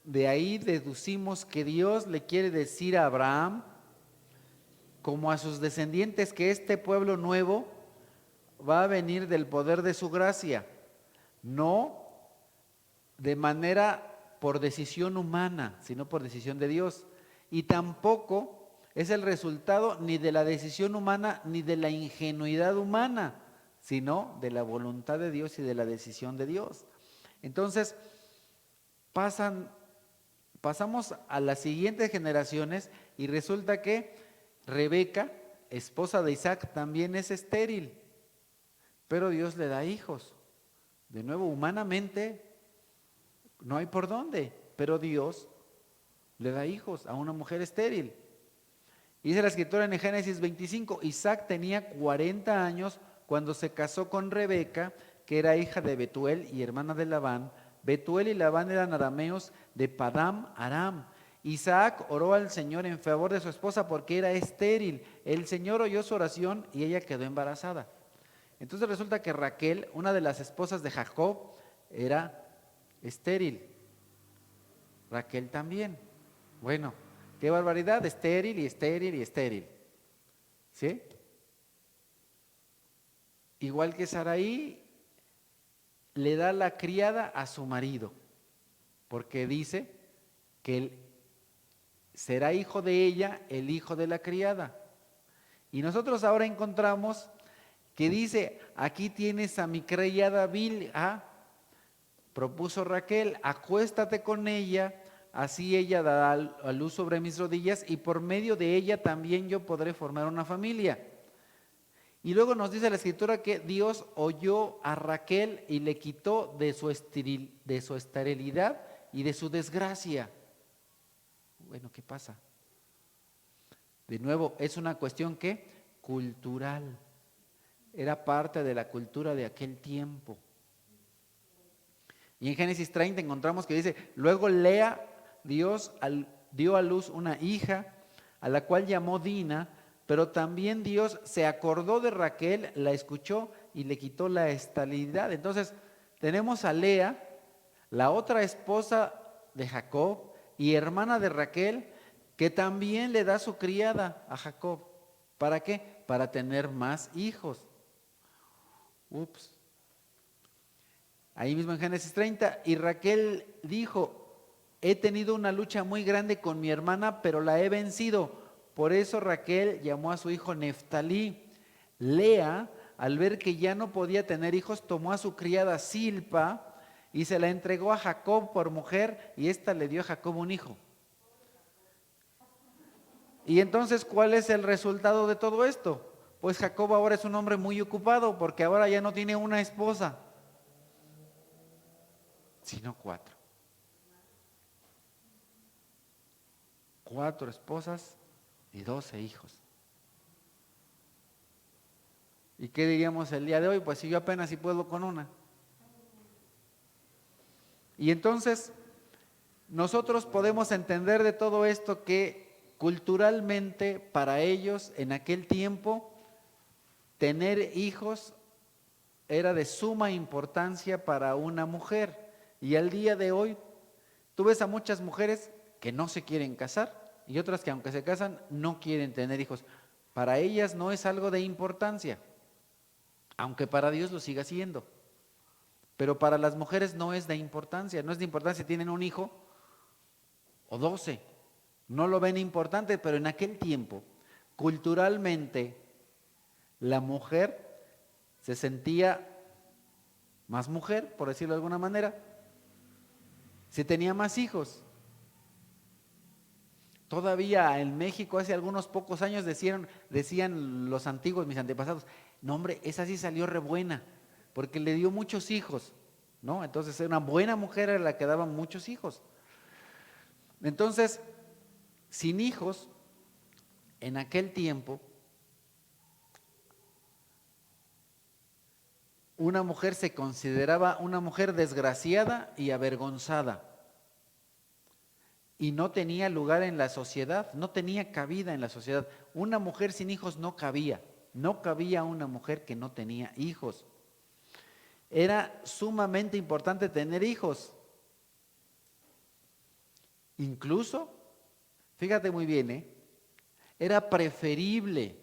Speaker 1: de ahí deducimos que Dios le quiere decir a Abraham, como a sus descendientes, que este pueblo nuevo va a venir del poder de su gracia, no de manera por decisión humana, sino por decisión de Dios. Y tampoco es el resultado ni de la decisión humana ni de la ingenuidad humana, sino de la voluntad de Dios y de la decisión de Dios. Entonces, pasamos a las siguientes generaciones y resulta que Rebeca, esposa de Isaac, también es estéril, pero Dios le da hijos. De nuevo, humanamente no hay por dónde, pero Dios le da hijos a una mujer estéril. Dice la escritura en Génesis 25, Isaac tenía 40 años cuando se casó con Rebeca, que era hija de Betuel y hermana de Labán. Betuel y Labán eran arameos de Padam Aram. Isaac oró al Señor en favor de su esposa porque era estéril. El Señor oyó su oración y ella quedó embarazada. Entonces resulta que Raquel, una de las esposas de Jacob, era estéril. Raquel también. Bueno, qué barbaridad, estéril y estéril y estéril. ¿Sí? Igual que Saraí le da la criada a su marido, porque dice que él será hijo de ella, el hijo de la criada. Y nosotros ahora encontramos que dice, aquí tienes a mi criada Bilha, propuso Raquel, acuéstate con ella, así ella dará a luz sobre mis rodillas y por medio de ella también yo podré formar una familia. Y luego nos dice la escritura que Dios oyó a Raquel y le quitó de su esterilidad y de su desgracia. Bueno, ¿qué pasa? De nuevo, es una cuestión que cultural. Era parte de la cultura de aquel tiempo. Y en Génesis 30 encontramos que dice, luego Lea, Dios dio a luz una hija, a la cual llamó Dina, pero también Dios se acordó de Raquel, la escuchó y le quitó la esterilidad. Entonces, tenemos a Lea, la otra esposa de Jacob y hermana de Raquel, que también le da su criada a Jacob. ¿Para qué? Para tener más hijos. Ups. Ahí mismo en Génesis 30, y Raquel dijo, he tenido una lucha muy grande con mi hermana, pero la he vencido. Por eso Raquel llamó a su hijo Neftalí. Lea, al ver que ya no podía tener hijos, tomó a su criada Silpa y se la entregó a Jacob por mujer, y ésta le dio a Jacob un hijo. Y entonces, ¿cuál es el resultado de todo esto? Pues Jacob ahora es un hombre muy ocupado porque ahora ya no tiene una esposa, sino 4. 4 esposas y 12 hijos. ¿Y qué diríamos el día de hoy? Pues si yo apenas si puedo con una. Y entonces, nosotros podemos entender de todo esto que culturalmente para ellos en aquel tiempo tener hijos era de suma importancia para una mujer. Y al día de hoy tú ves a muchas mujeres que no se quieren casar y otras que aunque se casan no quieren tener hijos. Para ellas no es algo de importancia, aunque para Dios lo siga siendo. Pero para las mujeres no es de importancia, no es de importancia si tienen un hijo o 12. No lo ven importante, pero en aquel tiempo, culturalmente, la mujer se sentía más mujer, por decirlo de alguna manera, si tenía más hijos. Todavía en México hace algunos pocos años decían los antiguos, mis antepasados, no hombre, esa sí salió re buena, porque le dio muchos hijos, ¿no? Entonces una buena mujer era la que daba muchos hijos. Entonces, sin hijos, en aquel tiempo, una mujer se consideraba una mujer desgraciada y avergonzada. Y no tenía lugar en la sociedad, no tenía cabida en la sociedad. Una mujer sin hijos no cabía una mujer que no tenía hijos. Era sumamente importante tener hijos. Incluso, fíjate muy bien, era preferible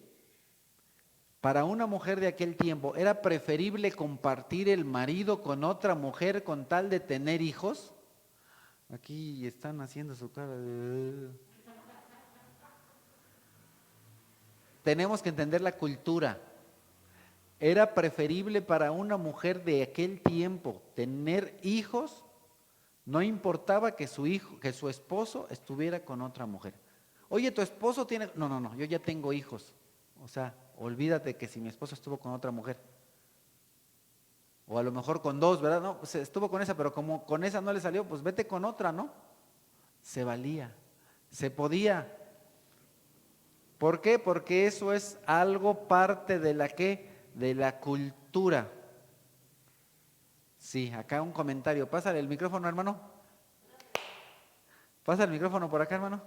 Speaker 1: para una mujer de aquel tiempo, era preferible compartir el marido con otra mujer con tal de tener hijos. Aquí están haciendo su cara de... Tenemos que entender la cultura. Era preferible para una mujer de aquel tiempo tener hijos, no importaba que su esposo estuviera con otra mujer. Oye, tu esposo tiene... No, yo ya tengo hijos. O sea, olvídate que si mi esposo estuvo con otra mujer. O a lo mejor con 2, ¿verdad? No, pues estuvo con esa, pero como con esa no le salió, pues vete con otra, ¿no? Se valía, se podía. ¿Por qué? Porque eso es algo parte de la ¿qué? De la cultura. Sí, acá un comentario. Pásale el micrófono, hermano. Pasa el micrófono por acá, hermano.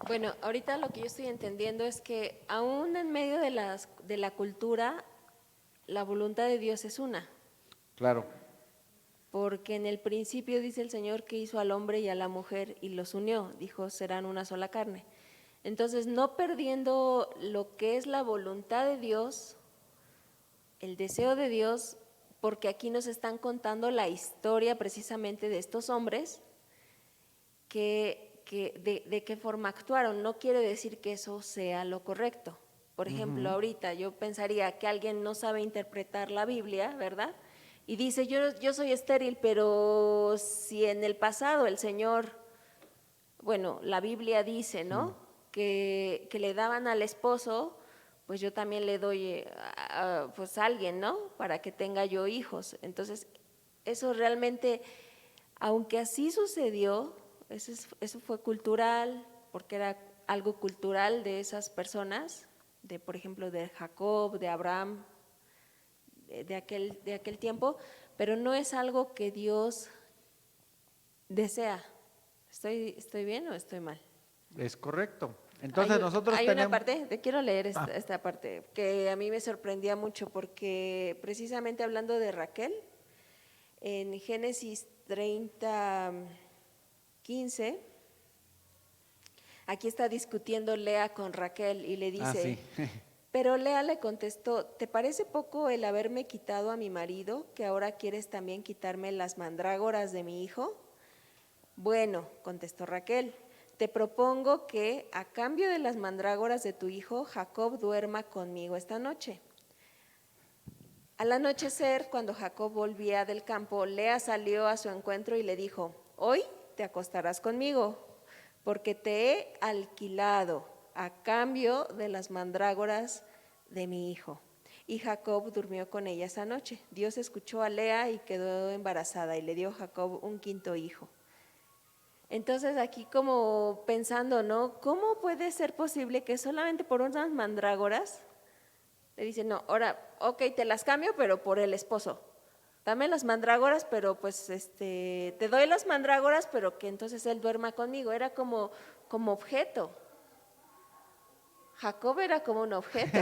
Speaker 4: Bueno, ahorita lo que yo estoy entendiendo es que aún en medio de la cultura, la voluntad de Dios es una.
Speaker 1: Claro.
Speaker 4: Porque en el principio dice el Señor que hizo al hombre y a la mujer y los unió, dijo serán una sola carne. Entonces, no perdiendo lo que es la voluntad de Dios, el deseo de Dios, porque aquí nos están contando la historia precisamente de estos hombres de qué forma actuaron. No quiere decir que eso sea lo correcto. Por ejemplo, ahorita yo pensaría que alguien no sabe interpretar la Biblia, ¿verdad? Y dice, yo soy estéril, pero si en el pasado el Señor, bueno, la Biblia dice, ¿no? Que le daban al esposo, pues yo también le doy pues a alguien, ¿no? Para que tenga yo hijos. Entonces, eso realmente, aunque así sucedió, eso fue cultural, porque era algo cultural de esas personas, por ejemplo, de Jacob, de Abraham, de aquel tiempo, pero no es algo que Dios desea. ¿Estoy bien o estoy mal?
Speaker 1: Es correcto. Entonces nosotros
Speaker 4: hay
Speaker 1: tenemos...
Speaker 4: una parte, quiero leer esta parte, que a mí me sorprendía mucho, porque precisamente hablando de Raquel, en Génesis 30, 15, aquí está discutiendo Lea con Raquel y le dice,
Speaker 1: sí.
Speaker 4: pero Lea le contestó, ¿te parece poco el haberme quitado a mi marido, que ahora quieres también quitarme las mandrágoras de mi hijo? Bueno, contestó Raquel, te propongo que a cambio de las mandrágoras de tu hijo, Jacob duerma conmigo esta noche. Al anochecer, cuando Jacob volvía del campo, Lea salió a su encuentro y le dijo: hoy te acostarás conmigo, porque te he alquilado a cambio de las mandrágoras de mi hijo. Y Jacob durmió con ella esa noche. Dios escuchó a Lea y quedó embarazada, y le dio a Jacob un quinto hijo. Entonces aquí como pensando, ¿no? ¿Cómo puede ser posible que solamente por unas mandrágoras le dicen, no, ahora, ok, te las cambio, pero por el esposo? Dame las mandrágoras, pero pues te doy las mandrágoras, pero que entonces él duerma conmigo. Era como objeto. Jacob era como un objeto.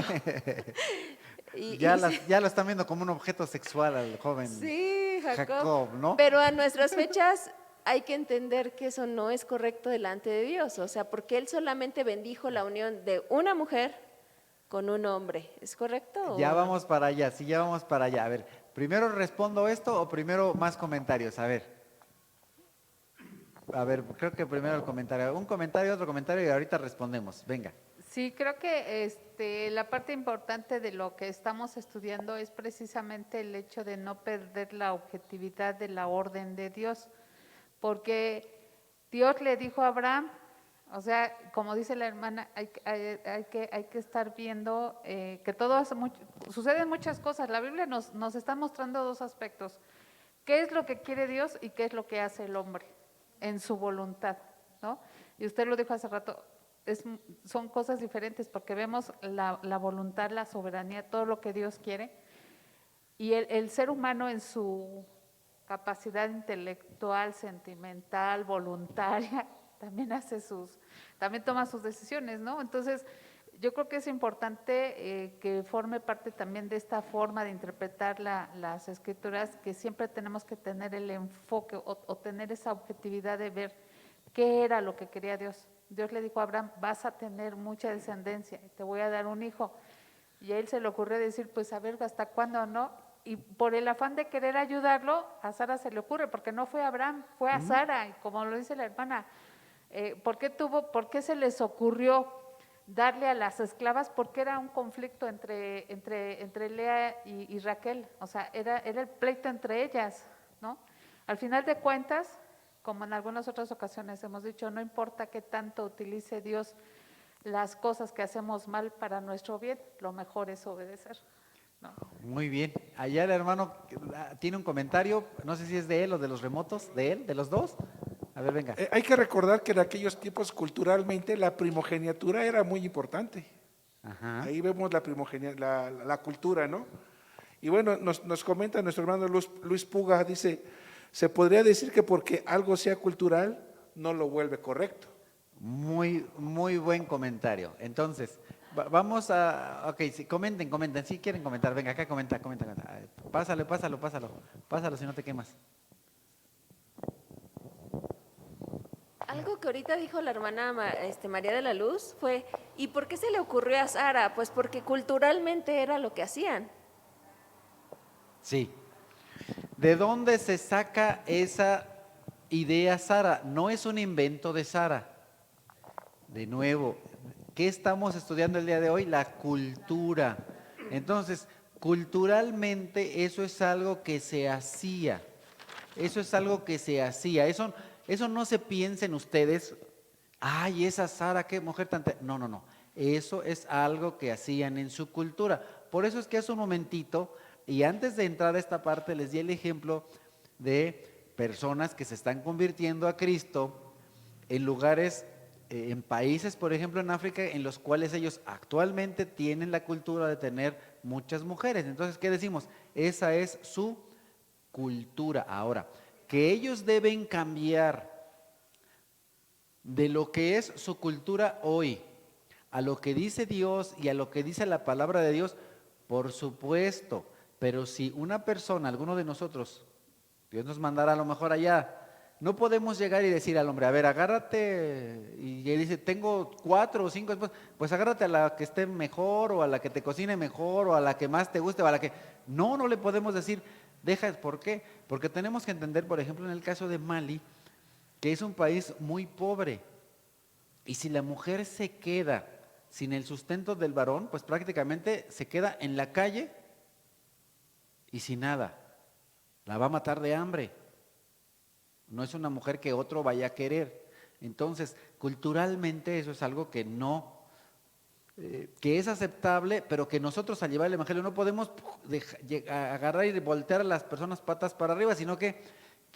Speaker 1: Ya lo están viendo como un objeto sexual al joven
Speaker 4: Sí,
Speaker 1: Jacob, ¿no?
Speaker 4: Pero a nuestras fechas hay que entender que eso no es correcto delante de Dios. O sea, porque Él solamente bendijo la unión de una mujer con un hombre. ¿Es correcto?
Speaker 1: Ya
Speaker 4: o no?
Speaker 1: vamos para allá, sí, ya vamos para allá. A ver, ¿primero respondo esto o primero más comentarios? A ver, creo que primero el comentario. Un comentario, otro comentario y ahorita respondemos. Venga.
Speaker 3: Sí, creo que la parte importante de lo que estamos estudiando es precisamente el hecho de no perder la objetividad de la orden de Dios, porque Dios le dijo a Abraham, o sea, como dice la hermana, hay que estar viendo que suceden muchas cosas. La Biblia nos está mostrando dos aspectos: qué es lo que quiere Dios y qué es lo que hace el hombre en su voluntad, ¿no? Y usted lo dijo hace rato. Son cosas diferentes porque vemos la voluntad, la soberanía, todo lo que Dios quiere, y el ser humano en su capacidad intelectual, sentimental, voluntaria, también toma sus decisiones, ¿no? Entonces, yo creo que es importante que forme parte también de esta forma de interpretar las escrituras, que siempre tenemos que tener el enfoque o tener esa objetividad de ver qué era lo que quería Dios. Dios le dijo a Abraham, vas a tener mucha descendencia, te voy a dar un hijo. Y a él se le ocurrió decir, pues a ver, ¿hasta cuándo no? Y por el afán de querer ayudarlo, a Sara se le ocurre, porque no fue a Abraham, fue a Sara, y como lo dice la hermana, ¿por qué se les ocurrió darle a las esclavas? Porque era un conflicto entre Lea y Raquel, o sea, era el pleito entre ellas, ¿no? Al final de cuentas, como en algunas otras ocasiones hemos dicho, no importa qué tanto utilice Dios las cosas que hacemos mal para nuestro bien, lo mejor es obedecer, ¿no?
Speaker 1: Muy bien. Allá el hermano tiene un comentario, no sé si es de él o de los remotos, de él, de los dos. A ver, venga.
Speaker 5: Hay que recordar que en aquellos tiempos culturalmente la primogenitura era muy importante.
Speaker 1: Ajá.
Speaker 5: Ahí vemos la cultura, ¿no? Y bueno, nos comenta nuestro hermano Luis Puga, dice, se podría decir que porque algo sea cultural no lo vuelve correcto.
Speaker 1: Muy, muy buen comentario. Entonces, vamos a, ok, sí, comenten, si quieren comentar, venga, acá comenta. Pásalo si no te quemas.
Speaker 4: Algo que ahorita dijo la hermana María de la Luz fue, ¿y por qué se le ocurrió a Sara? Pues porque culturalmente era lo que hacían.
Speaker 1: Sí. ¿De dónde se saca esa idea, Sara? No es un invento de Sara. De nuevo, ¿qué estamos estudiando el día de hoy? La cultura. Entonces, culturalmente eso es algo que se hacía. Eso no se piensen ustedes, ay, esa Sara, qué mujer tan... No. Eso es algo que hacían en su cultura. Por eso es que hace un momentito, y antes de entrar a esta parte, les di el ejemplo de personas que se están convirtiendo a Cristo en lugares, en países, por ejemplo, en África, en los cuales ellos actualmente tienen la cultura de tener muchas mujeres. Entonces, ¿qué decimos? Esa es su cultura. Ahora, que ellos deben cambiar de lo que es su cultura hoy a lo que dice Dios y a lo que dice la palabra de Dios, por supuesto. Pero si una persona, alguno de nosotros, Dios nos mandará a lo mejor allá, no podemos llegar y decir al hombre, a ver, agárrate, y él dice, tengo 4 o 5 esposas, pues agárrate a la que esté mejor, o a la que te cocine mejor, o a la que más te guste, o a la que... No le podemos decir, ¿por qué? Porque tenemos que entender, por ejemplo, en el caso de Mali, que es un país muy pobre, y si la mujer se queda sin el sustento del varón, pues prácticamente se queda en la calle y sin nada. La va a matar de hambre. No es una mujer que otro vaya a querer. Entonces, culturalmente eso es algo que no, que es aceptable, pero que nosotros al llevar el Evangelio no podemos agarrar y voltear a las personas patas para arriba, sino que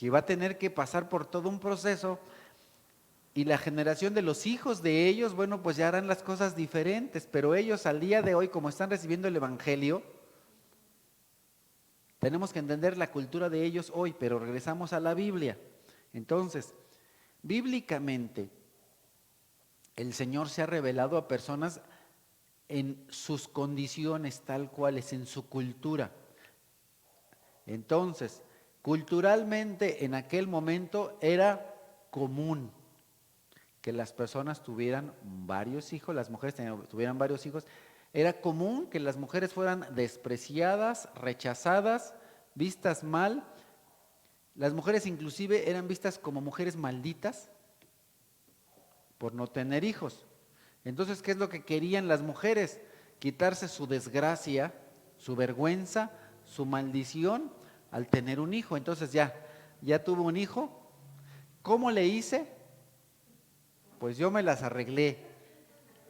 Speaker 1: va a tener que pasar por todo un proceso. Y la generación de los hijos de ellos, bueno, pues ya harán las cosas diferentes, pero ellos al día de hoy, como están recibiendo el Evangelio, tenemos que entender la cultura de ellos hoy, pero regresamos a la Biblia. Entonces, bíblicamente, el Señor se ha revelado a personas en sus condiciones tal cuales, en su cultura. Entonces, culturalmente en aquel momento era común que las personas tuvieran varios hijos, las mujeres tuvieran varios hijos. Era común que las mujeres fueran despreciadas, rechazadas, vistas mal. Las mujeres inclusive eran vistas como mujeres malditas por no tener hijos. Entonces, ¿qué es lo que querían las mujeres? Quitarse su desgracia, su vergüenza, su maldición al tener un hijo. Entonces ya tuvo un hijo. ¿Cómo le hice? Pues yo me las arreglé,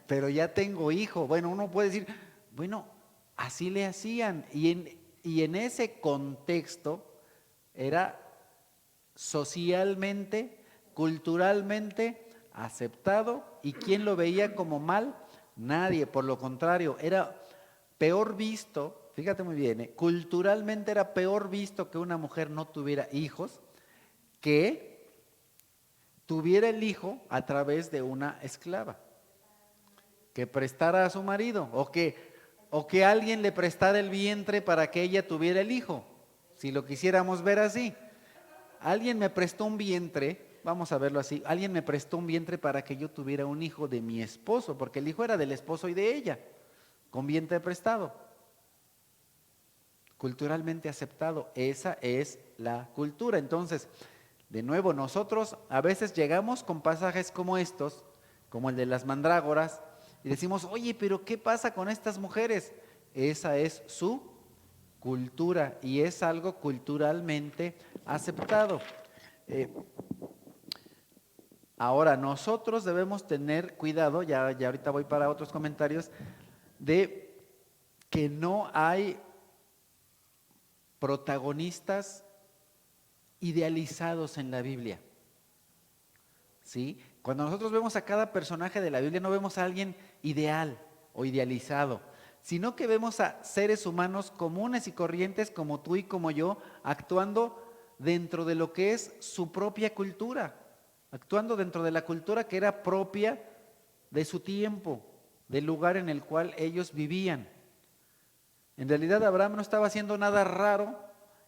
Speaker 1: pero ya tengo hijo. Bueno, uno puede decir, bueno, así le hacían. Y en ese contexto era socialmente, culturalmente aceptado. ¿Y quién lo veía como mal? Nadie. Por lo contrario, era peor visto, fíjate muy bien, culturalmente era peor visto que una mujer no tuviera hijos que tuviera el hijo a través de una esclava, que prestara a su marido, o que alguien le prestara el vientre para que ella tuviera el hijo, si lo quisiéramos ver así. Alguien me prestó un vientre, vamos a verlo así, alguien me prestó un vientre para que yo tuviera un hijo de mi esposo, porque el hijo era del esposo y de ella, con vientre prestado. Culturalmente aceptado, esa es la cultura. Entonces, de nuevo, nosotros a veces llegamos con pasajes como estos, como el de las mandrágoras, y decimos, oye, pero ¿qué pasa con estas mujeres? Esa es su cultura y es algo culturalmente aceptado. Ahora, nosotros debemos tener cuidado, ya ahorita voy para otros comentarios, de que no hay protagonistas idealizados en la Biblia. ¿Sí? Cuando nosotros vemos a cada personaje de la Biblia, no vemos a alguien ideal o idealizado, sino que vemos a seres humanos comunes y corrientes como tú y como yo, actuando dentro de lo que es su propia cultura, actuando dentro de la cultura que era propia de su tiempo, del lugar en el cual ellos vivían. En realidad Abraham no estaba haciendo nada raro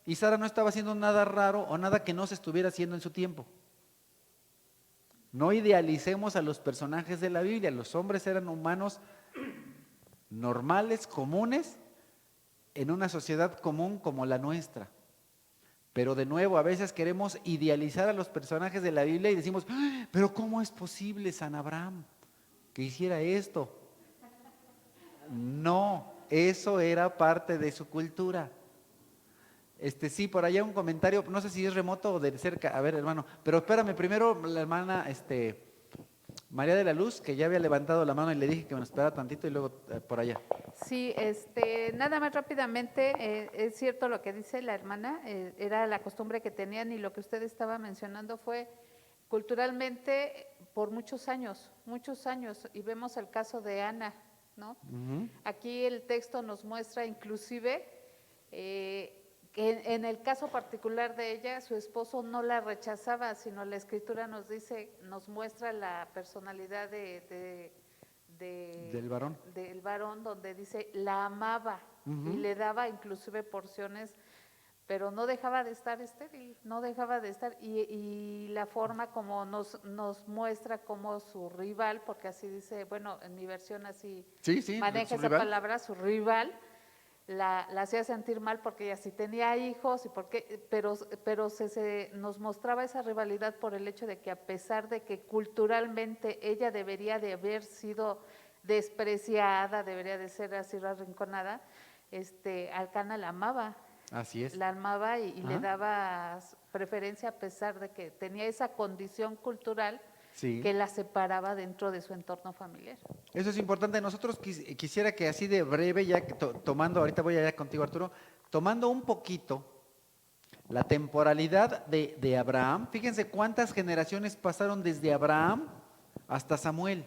Speaker 1: y Sara no estaba haciendo nada raro o nada que no se estuviera haciendo en su tiempo. No idealicemos a los personajes de la Biblia. Los hombres eran humanos normales, comunes, en una sociedad común como la nuestra. Pero de nuevo, a veces queremos idealizar a los personajes de la Biblia y decimos, pero ¿cómo es posible San Abraham que hiciera esto? No, eso era parte de su cultura. Sí, por allá un comentario, no sé si es remoto o de cerca, a ver hermano, pero espérame, primero la hermana María de la Luz, que ya había levantado la mano y le dije que me esperara tantito y luego por allá.
Speaker 3: Sí, nada más rápidamente, es cierto lo que dice la hermana, era la costumbre que tenían y lo que usted estaba mencionando fue culturalmente por muchos años, y vemos el caso de Ana, ¿no? Aquí el texto nos muestra inclusive que en el caso particular de ella, su esposo no la rechazaba, sino la escritura nos muestra la personalidad del varón, donde dice la amaba y le daba inclusive porciones, pero no dejaba de estar estéril, no dejaba de estar, y la forma como nos muestra como su rival, porque así dice, bueno, en mi versión así
Speaker 1: Sí,
Speaker 3: maneja esa palabra, su rival, la hacía sentir mal porque ella sí tenía hijos, pero nos mostraba esa rivalidad por el hecho de que a pesar de que culturalmente ella debería de haber sido despreciada, debería de ser así arrinconada, Alcana la amaba
Speaker 1: Así es.
Speaker 3: la amaba y le
Speaker 1: Ajá.
Speaker 3: daba preferencia a pesar de que tenía esa condición cultural
Speaker 1: Sí.
Speaker 3: que la separaba dentro de su entorno familiar.
Speaker 1: Eso es importante. Nosotros quisiera que así de breve, ya que tomando, ahorita voy allá contigo, Arturo, tomando un poquito la temporalidad de Abraham. Fíjense cuántas generaciones pasaron desde Abraham hasta Samuel.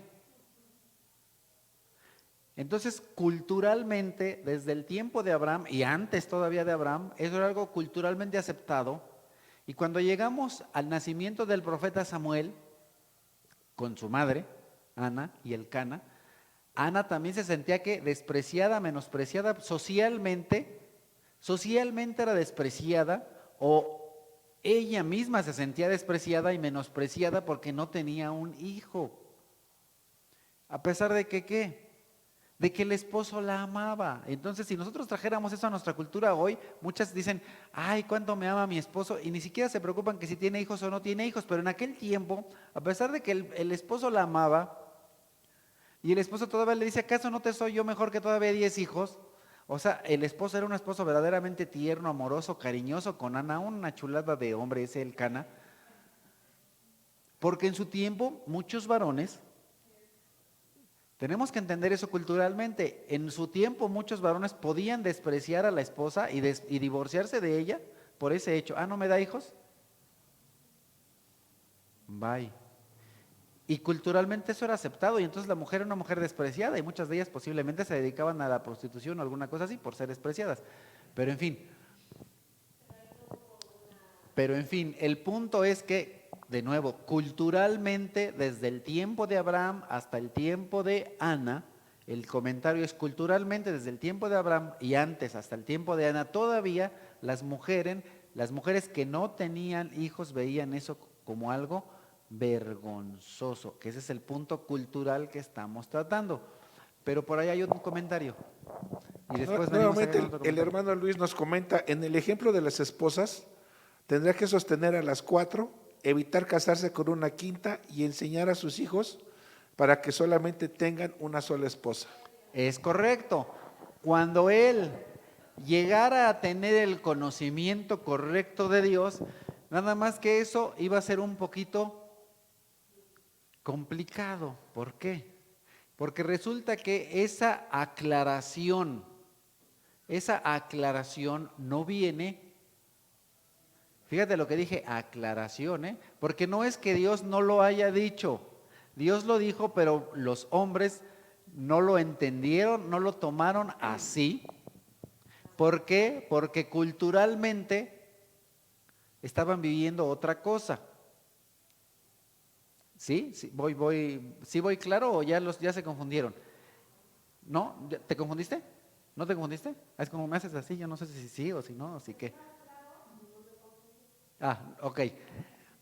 Speaker 1: Entonces, culturalmente, desde el tiempo de Abraham y antes todavía de Abraham, eso era algo culturalmente aceptado. Y cuando llegamos al nacimiento del profeta Samuel, con su madre, Ana y Elcana, Ana también se sentía que despreciada, menospreciada socialmente era despreciada, o ella misma se sentía despreciada y menospreciada porque no tenía un hijo. A pesar de que, ¿qué? De que el esposo la amaba. Entonces, si nosotros trajéramos eso a nuestra cultura hoy, muchas dicen, ay, cuánto me ama mi esposo, y ni siquiera se preocupan que si tiene hijos o no tiene hijos, pero en aquel tiempo, a pesar de que el esposo la amaba, y el esposo todavía le dice, ¿acaso no te soy yo mejor que todavía 10 hijos? O sea, el esposo era un esposo verdaderamente tierno, amoroso, cariñoso con Ana, una chulada de hombre ese Elcana, porque en su tiempo muchos varones, tenemos que entender eso culturalmente. En su tiempo muchos varones podían despreciar a la esposa y divorciarse de ella por ese hecho. Ah, ¿no me da hijos? Bye. Y culturalmente eso era aceptado y entonces la mujer era una mujer despreciada y muchas de ellas posiblemente se dedicaban a la prostitución o alguna cosa así por ser despreciadas. Pero en fin, el punto es que, de nuevo, culturalmente, desde el tiempo de Abraham hasta el tiempo de Ana, el comentario es culturalmente, desde el tiempo de Abraham y antes hasta el tiempo de Ana, todavía las mujeres que no tenían hijos veían eso como algo vergonzoso, que ese es el punto cultural que estamos tratando. Pero por ahí hay un comentario. Y después venimos a
Speaker 5: Nuevamente,
Speaker 1: otro
Speaker 5: el
Speaker 1: comentario.
Speaker 5: hermano Luis nos comenta, en el ejemplo de las esposas, tendrá que sostener a las 4, evitar casarse con una quinta y enseñar a sus hijos para que solamente tengan una sola esposa.
Speaker 1: Es correcto. Cuando él llegara a tener el conocimiento correcto de Dios, nada más que eso iba a ser un poquito complicado. ¿Por qué? Porque resulta que esa aclaración no viene, fíjate lo que dije, aclaración, porque no es que Dios no lo haya dicho, Dios lo dijo, pero los hombres no lo entendieron, no lo tomaron así. ¿Por qué? Porque culturalmente estaban viviendo otra cosa. ¿Sí? ¿Sí voy claro o ya se confundieron? ¿No? ¿Te confundiste? ¿No te confundiste? Es como me haces así, yo no sé si sí o si no, o si qué. Ah, ok.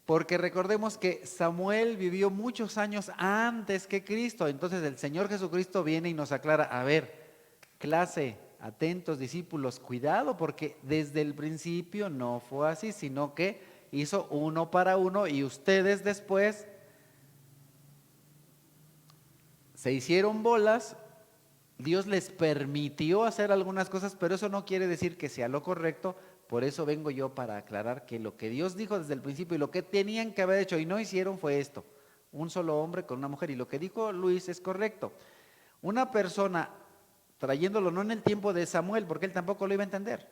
Speaker 1: Porque recordemos que Samuel vivió muchos años antes que Cristo, entonces el Señor Jesucristo viene y nos aclara, a ver, clase, atentos discípulos, cuidado, porque desde el principio no fue así, sino que hizo uno para uno y ustedes después se hicieron bolas, Dios les permitió hacer algunas cosas, pero eso no quiere decir que sea lo correcto. Por eso vengo yo para aclarar que lo que Dios dijo desde el principio y lo que tenían que haber hecho y no hicieron fue esto, un solo hombre con una mujer. Y lo que dijo Luis es correcto. Una persona, trayéndolo no en el tiempo de Samuel, porque él tampoco lo iba a entender.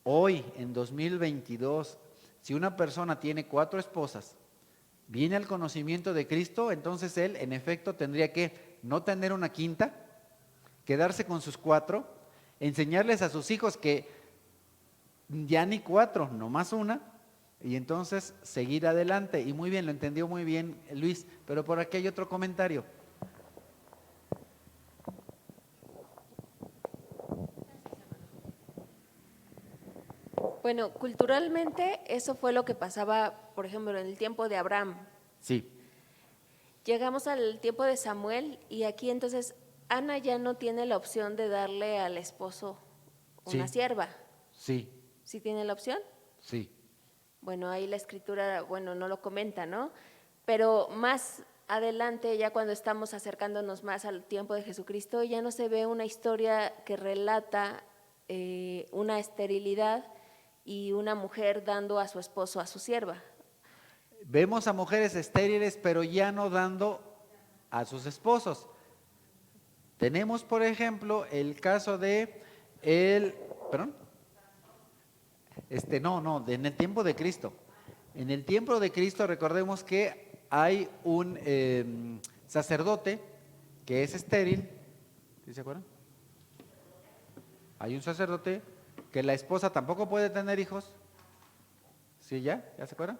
Speaker 1: Hoy, en 2022, si una persona tiene 4 esposas, viene al conocimiento de Cristo, entonces él en efecto tendría que no tener una quinta, quedarse con sus 4, enseñarles a sus hijos que ya ni 4, nomás una, y entonces seguir adelante. Y muy bien, lo entendió muy bien Luis, pero por aquí hay otro comentario.
Speaker 4: Bueno, culturalmente eso fue lo que pasaba, por ejemplo, en el tiempo de Abraham.
Speaker 1: Sí,
Speaker 4: Llegamos al tiempo de Samuel y aquí entonces Ana ya no tiene la opción de darle al esposo una
Speaker 1: Sí.
Speaker 4: sierva.
Speaker 1: sí,
Speaker 4: ¿Sí tiene la opción?
Speaker 1: sí.
Speaker 4: Bueno, ahí la escritura, bueno, no lo comenta, ¿no? Pero más adelante, ya cuando estamos acercándonos más al tiempo de Jesucristo, ya no se ve una historia que relata una esterilidad y una mujer dando a su esposo a su sierva.
Speaker 1: Vemos a mujeres estériles, pero ya no dando a sus esposos. Tenemos, por ejemplo, el caso de perdón, en el tiempo de Cristo. En el tiempo de Cristo, recordemos que hay un sacerdote que es estéril, ¿sí se acuerdan? Hay un sacerdote que la esposa tampoco puede tener hijos, ¿sí ya se acuerdan?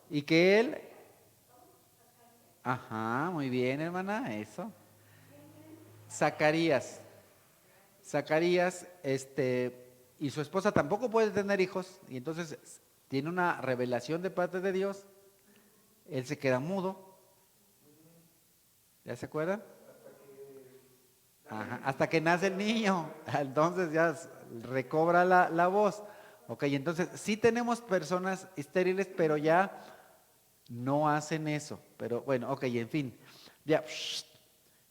Speaker 1: Y que él, ajá, muy bien, hermana, eso. Zacarías, y su esposa tampoco puede tener hijos, y entonces tiene una revelación de parte de Dios, él se queda mudo, ¿ya se acuerdan? Ajá, hasta que nace el niño, entonces ya recobra la voz. Ok, entonces sí tenemos personas estériles, pero ya no hacen eso. Pero bueno, ok, en fin. Ya,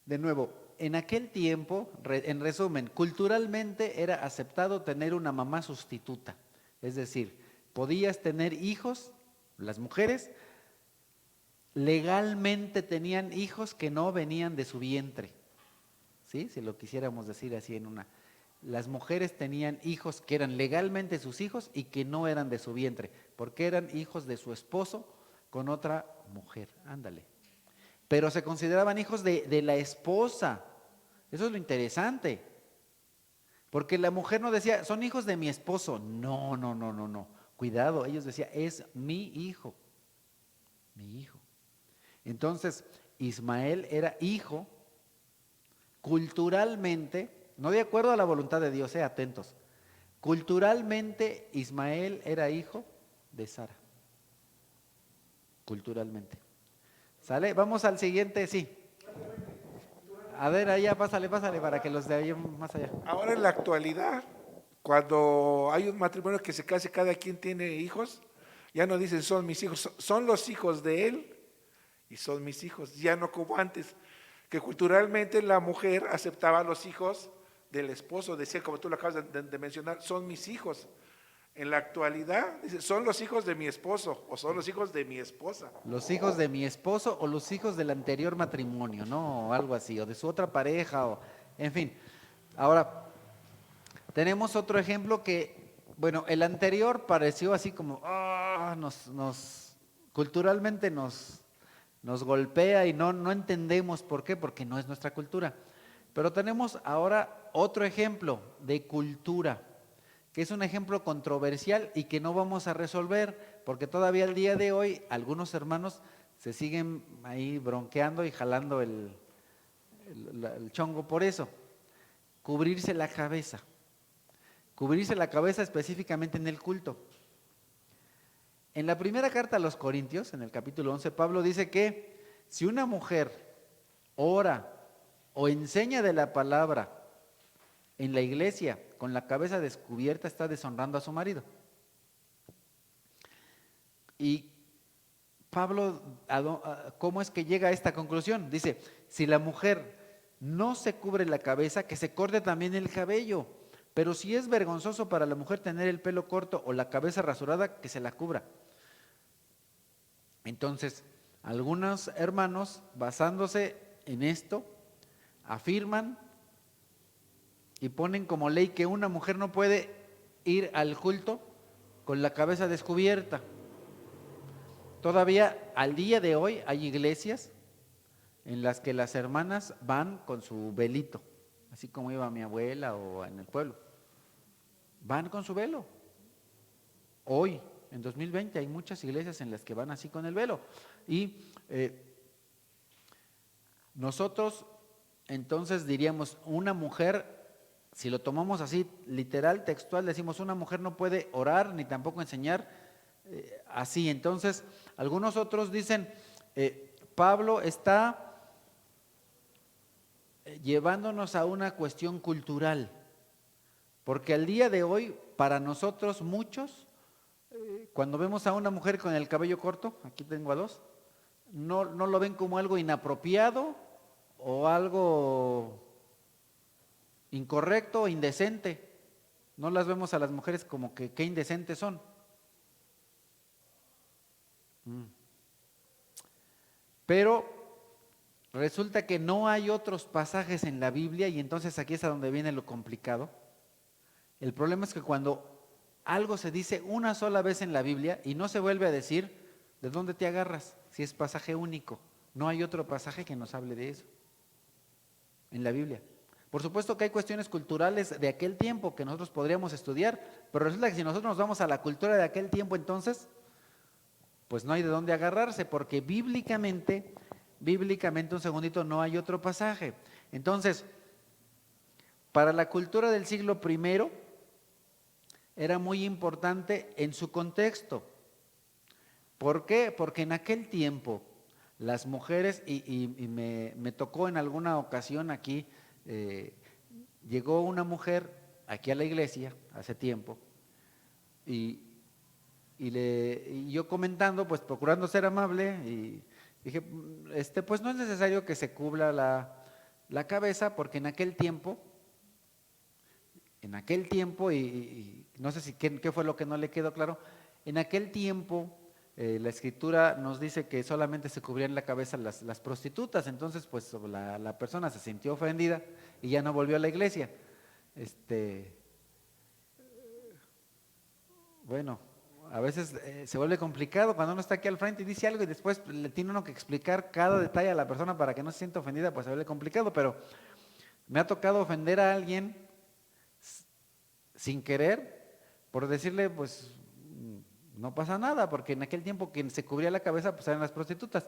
Speaker 1: de nuevo, en aquel tiempo, en resumen, culturalmente era aceptado tener una mamá sustituta. Es decir, podías tener hijos, las mujeres legalmente tenían hijos que no venían de su vientre. ¿Sí? Si lo quisiéramos decir así en una. Las mujeres tenían hijos que eran legalmente sus hijos y que no eran de su vientre, porque eran hijos de su esposo con otra mujer. Ándale. Pero se consideraban hijos de la esposa. Eso es lo interesante. Porque la mujer no decía, son hijos de mi esposo. No. Cuidado, ellos decían, es mi hijo. Mi hijo. Entonces, Ismael era hijo culturalmente, no de acuerdo a la voluntad de Dios, atentos. Culturalmente, Ismael era hijo de Sara. Culturalmente. ¿Sale? Vamos al siguiente, sí. A ver, allá, pásale, para que los de ahí más allá.
Speaker 5: Ahora en la actualidad, cuando hay un matrimonio que se casa y cada quien tiene hijos, ya no dicen son mis hijos, son los hijos de él y son mis hijos, ya no como antes, que culturalmente la mujer aceptaba a los hijos del esposo, decía como tú lo acabas de mencionar, son mis hijos. En la actualidad, dice, son los hijos de mi esposo o son los hijos de mi esposa.
Speaker 1: Los hijos de mi esposo o los hijos del anterior matrimonio, ¿no? O algo así, o de su otra pareja, o en fin. Ahora, tenemos otro ejemplo que, bueno, el anterior pareció así como, culturalmente nos golpea y no entendemos por qué, porque no es nuestra cultura. Pero tenemos ahora otro ejemplo de cultura, que es un ejemplo controversial y que no vamos a resolver, porque todavía al día de hoy algunos hermanos se siguen ahí bronqueando y jalando el chongo por eso. Cubrirse la cabeza. Cubrirse la cabeza específicamente en el culto. En la primera carta a los Corintios, en el capítulo 11, Pablo dice que si una mujer ora o enseña de la palabra en la iglesia con la cabeza descubierta, está deshonrando a su marido. Y Pablo, ¿cómo es que llega a esta conclusión? Dice, si la mujer no se cubre la cabeza, que se corte también el cabello. Pero si es vergonzoso para la mujer tener el pelo corto o la cabeza rasurada, que se la cubra. Entonces, algunos hermanos, basándose en esto, afirman y ponen como ley que una mujer no puede ir al culto con la cabeza descubierta. Todavía al día de hoy hay iglesias en las que las hermanas van con su velito, así como iba mi abuela o en el pueblo. Van con su velo. Hoy, en 2020, hay muchas iglesias en las que van así con el velo. Y nosotros entonces diríamos, una mujer, si lo tomamos así literal, textual, decimos una mujer no puede orar ni tampoco enseñar así. Entonces, algunos otros dicen, Pablo está llevándonos a una cuestión cultural, porque al día de hoy, para nosotros muchos, cuando vemos a una mujer con el cabello corto, aquí tengo a dos, no lo ven como algo inapropiado o algo incorrecto o indecente. No las vemos a las mujeres como que qué indecentes son. Pero resulta que no hay otros pasajes en la Biblia y entonces aquí es a donde viene lo complicado. El problema es que cuando algo se dice una sola vez en la Biblia y no se vuelve a decir, ¿de dónde te agarras? Si es pasaje único. No hay otro pasaje que nos hable de eso en la Biblia. Por supuesto que hay cuestiones culturales de aquel tiempo que nosotros podríamos estudiar, pero resulta que si nosotros nos vamos a la cultura de aquel tiempo, entonces, pues no hay de dónde agarrarse, porque bíblicamente, un segundito, no hay otro pasaje. Entonces, para la cultura del siglo I, era muy importante en su contexto. ¿Por qué? Porque en aquel tiempo las mujeres, y me tocó en alguna ocasión aquí, llegó una mujer aquí a la iglesia hace tiempo y yo comentando, pues procurando ser amable, y dije, pues no es necesario que se cubra la cabeza, porque en aquel tiempo, y no sé si qué fue lo que no le quedó claro, en aquel tiempo la escritura nos dice que solamente se cubrían la cabeza las prostitutas. Entonces pues la persona se sintió ofendida y ya no volvió a la iglesia. Bueno, a veces se vuelve complicado cuando uno está aquí al frente y dice algo y después le tiene uno que explicar cada detalle a la persona para que no se sienta ofendida, pues se vuelve complicado. Pero me ha tocado ofender a alguien sin querer, por decirle, pues no pasa nada, porque en aquel tiempo quien se cubría la cabeza pues eran las prostitutas.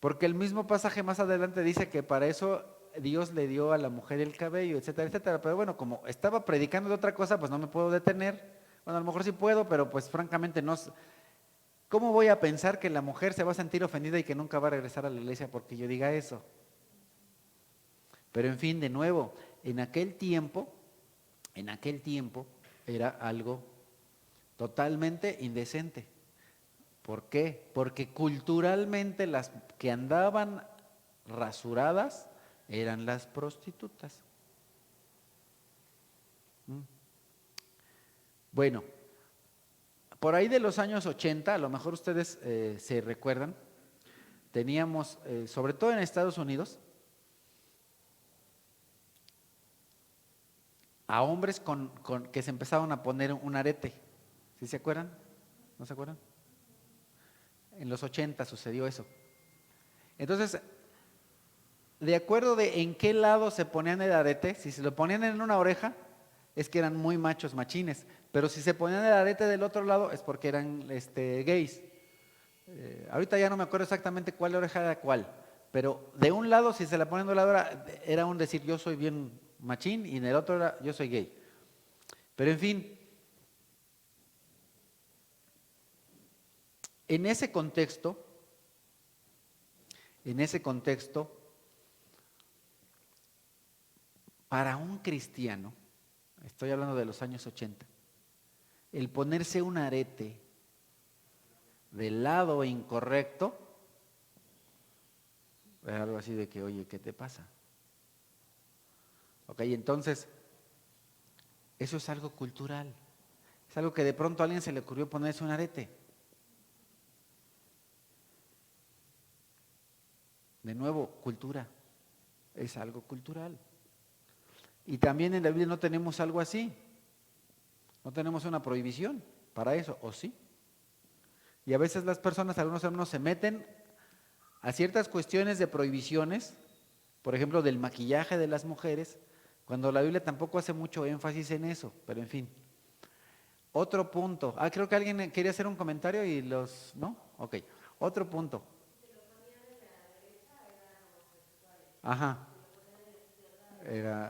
Speaker 1: Porque el mismo pasaje más adelante dice que para eso Dios le dio a la mujer el cabello, etcétera, etcétera. Pero bueno, como estaba predicando de otra cosa, pues no me puedo detener. Bueno, a lo mejor sí puedo, pero pues francamente no. ¿Cómo voy a pensar que la mujer se va a sentir ofendida y que nunca va a regresar a la iglesia porque yo diga eso? Pero en fin, de nuevo, en aquel tiempo era algo totalmente indecente. ¿Por qué? Porque culturalmente las que andaban rasuradas eran las prostitutas. Bueno, por ahí de los años 80, a lo mejor ustedes se recuerdan, teníamos, sobre todo en Estados Unidos, a hombres que se empezaban a poner un arete. ¿Sí se acuerdan? ¿No se acuerdan? En los 80 sucedió eso. Entonces, de acuerdo de en qué lado se ponían el arete, si se lo ponían en una oreja, es que eran muy machos, machines. Pero si se ponían el arete del otro lado, es porque eran gays. Ahorita ya no me acuerdo exactamente cuál oreja era cuál. Pero de un lado, si se la ponían de un lado, era un decir yo soy bien machín, y en el otro era yo soy gay. Pero en fin, en ese contexto, para un cristiano, estoy hablando de los años 80, el ponerse un arete del lado incorrecto, es algo así de que, oye, ¿qué te pasa? Ok, entonces, eso es algo cultural. Es algo que de pronto a alguien se le ocurrió ponerse un arete. De nuevo, cultura. Es algo cultural. Y también en la Biblia no tenemos algo así. No tenemos una prohibición para eso, ¿o sí? Y a veces las personas, algunos hermanos, se meten a ciertas cuestiones de prohibiciones, por ejemplo, del maquillaje de las mujeres, cuando la Biblia tampoco hace mucho énfasis en eso, pero en fin. Otro punto. Creo que alguien quería hacer un comentario y los... ¿No? Ok. Otro punto. Ajá.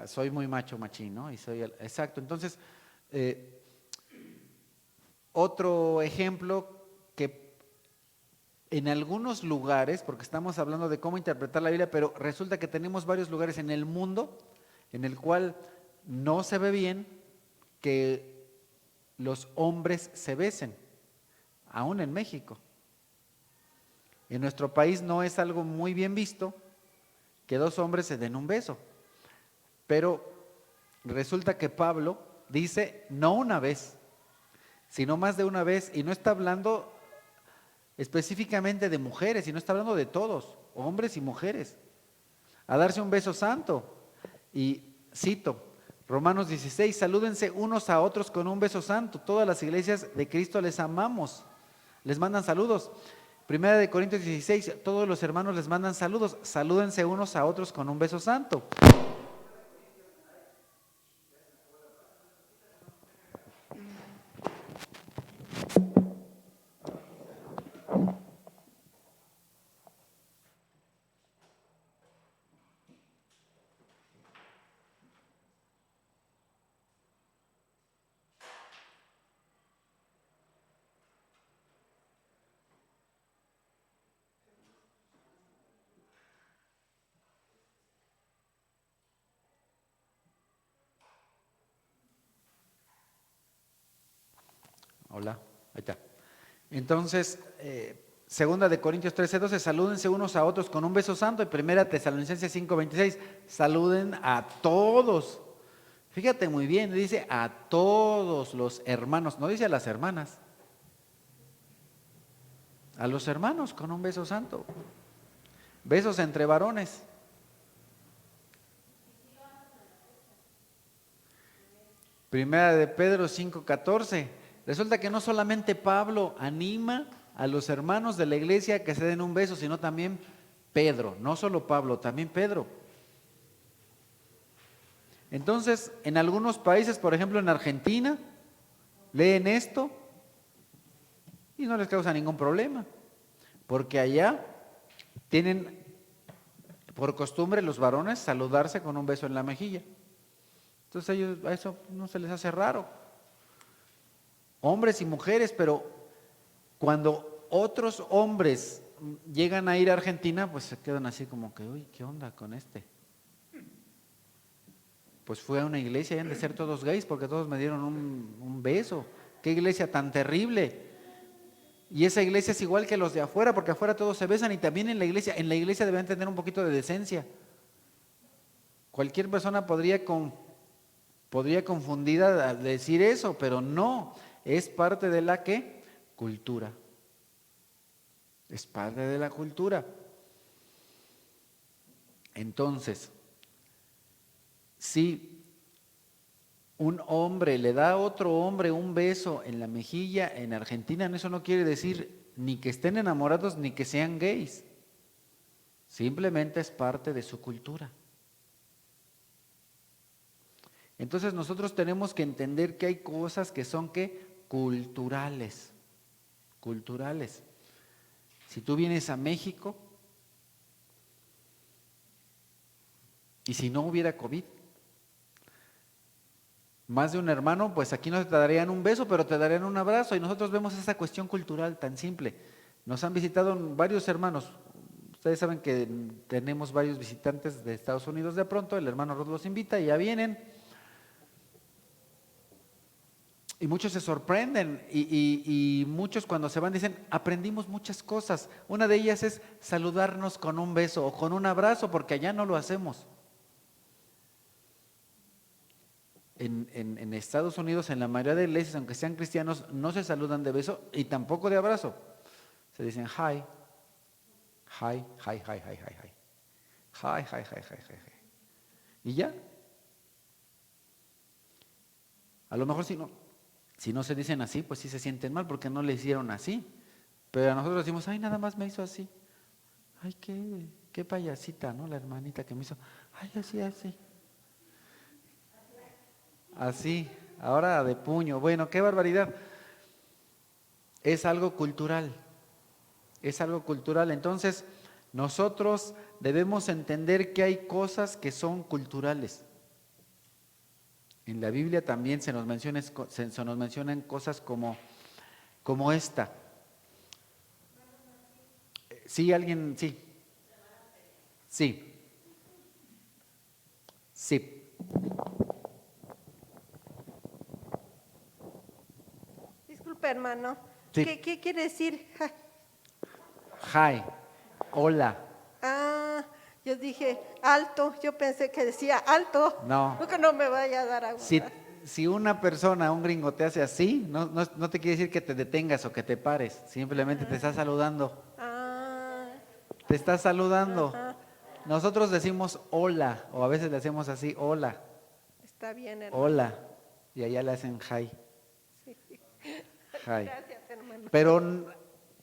Speaker 1: Soy muy macho, machín, ¿no? Exacto. Entonces, otro ejemplo que en algunos lugares, porque estamos hablando de cómo interpretar la Biblia, pero resulta que tenemos varios lugares en el mundo en el cual no se ve bien que los hombres se besen, aún en México. En nuestro país no es algo muy bien visto que dos hombres se den un beso, pero resulta que Pablo dice no una vez, sino más de una vez, y no está hablando específicamente de mujeres, sino está hablando de todos, hombres y mujeres, a darse un beso santo. Y cito, Romanos 16, salúdense unos a otros con un beso santo. Todas las iglesias de Cristo les amamos, les mandan saludos. Primera de Corintios 16, todos los hermanos les mandan saludos, salúdense unos a otros con un beso santo. Hola, ahí está. Entonces, segunda de Corintios 13:12, salúdense unos a otros con un beso santo. Y primera Tesalonicenses 5:26, saluden a todos. Fíjate muy bien, dice a todos los hermanos, no dice a las hermanas. A los hermanos con un beso santo. Besos entre varones. Primera de Pedro 5:14. Resulta que no solamente Pablo anima a los hermanos de la iglesia a que se den un beso, sino también Pedro. No solo Pablo, también Pedro. Entonces, en algunos países, por ejemplo en Argentina, leen esto y no les causa ningún problema, porque allá tienen por costumbre los varones saludarse con un beso en la mejilla. Entonces ellos, a eso no se les hace raro. Hombres y mujeres, pero cuando otros hombres llegan a ir a Argentina, pues se quedan así como que, uy, ¿qué onda con este? Pues fue a una iglesia y han de ser todos gays porque todos me dieron un beso. ¿Qué iglesia tan terrible? Y esa iglesia es igual que los de afuera, porque afuera todos se besan, y también en la iglesia deben tener un poquito de decencia. Cualquier persona podría confundida decir eso, pero no, es parte de la ¿qué? Cultura. Es parte de la cultura. Entonces, si un hombre le da a otro hombre un beso en la mejilla en Argentina, eso no quiere decir ni que estén enamorados ni que sean gays. Simplemente es parte de su cultura. Entonces nosotros tenemos que entender que hay cosas que son ¿qué? Culturales. Culturales. Si tú vienes a México y si no hubiera COVID, más de un hermano, pues aquí no te darían un beso, pero te darían un abrazo. Y nosotros vemos esa cuestión cultural tan simple. Nos han visitado varios hermanos. Ustedes saben que tenemos varios visitantes de Estados Unidos de pronto. El hermano Rod los invita y ya vienen. Y muchos se sorprenden y muchos cuando se van dicen, aprendimos muchas cosas. Una de ellas es saludarnos con un beso o con un abrazo, porque allá no lo hacemos. En Estados Unidos, en la mayoría de iglesias, aunque sean cristianos, no se saludan de beso y tampoco de abrazo. Se dicen hi, hi, hi, hi, hi, hi, hi, hi, hi, hi, hi, hi. Y ya. A lo mejor si no se dicen así, pues sí se sienten mal porque no le hicieron así. Pero a nosotros decimos, ay, nada más me hizo así. Ay, qué payasita, ¿no? La hermanita que me hizo, ay, así, así. Así, ahora de puño. Bueno, qué barbaridad. Es algo cultural. Es algo cultural. Entonces, nosotros debemos entender que hay cosas que son culturales. En la Biblia también se nos mencionan cosas como esta. Sí, alguien, sí. Sí. Sí.
Speaker 6: Disculpe, hermano.
Speaker 1: Sí.
Speaker 6: ¿Qué quiere decir?
Speaker 1: Hi. Hola.
Speaker 6: Ah, Yo dije, alto, yo pensé que decía alto.
Speaker 1: No.
Speaker 6: Que no me vaya a dar agua.
Speaker 1: Si una persona, un gringo te hace así, no te quiere decir que te detengas o que te pares, simplemente te está saludando.
Speaker 6: Ah,
Speaker 1: Te está saludando.
Speaker 6: ajá,
Speaker 1: Nosotros decimos hola, o a veces le hacemos así, hola,
Speaker 6: está bien, hermano.
Speaker 1: hola, y allá le hacen hi.
Speaker 6: Sí.
Speaker 1: Hi.
Speaker 6: Gracias, hermano.
Speaker 1: Pero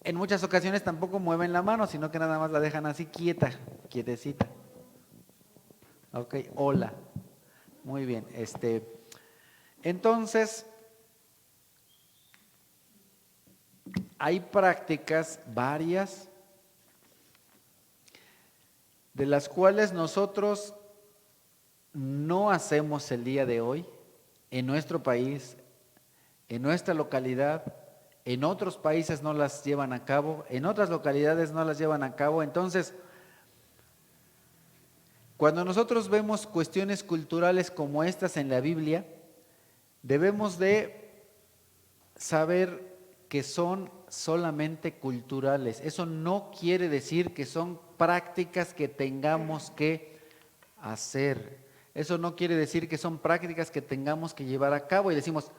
Speaker 1: en muchas ocasiones tampoco mueven la mano, sino que nada más la dejan así quieta, quietecita. Ok, hola. Muy bien. Entonces, hay prácticas varias de las cuales nosotros no hacemos el día de hoy en nuestro país, en nuestra localidad, en otros países no las llevan a cabo, en otras localidades no las llevan a cabo. Entonces, cuando nosotros vemos cuestiones culturales como estas en la Biblia, debemos de saber que son solamente culturales. Eso no quiere decir que son prácticas que tengamos que hacer. Eso no quiere decir que son prácticas que tengamos que llevar a cabo. Y decimos,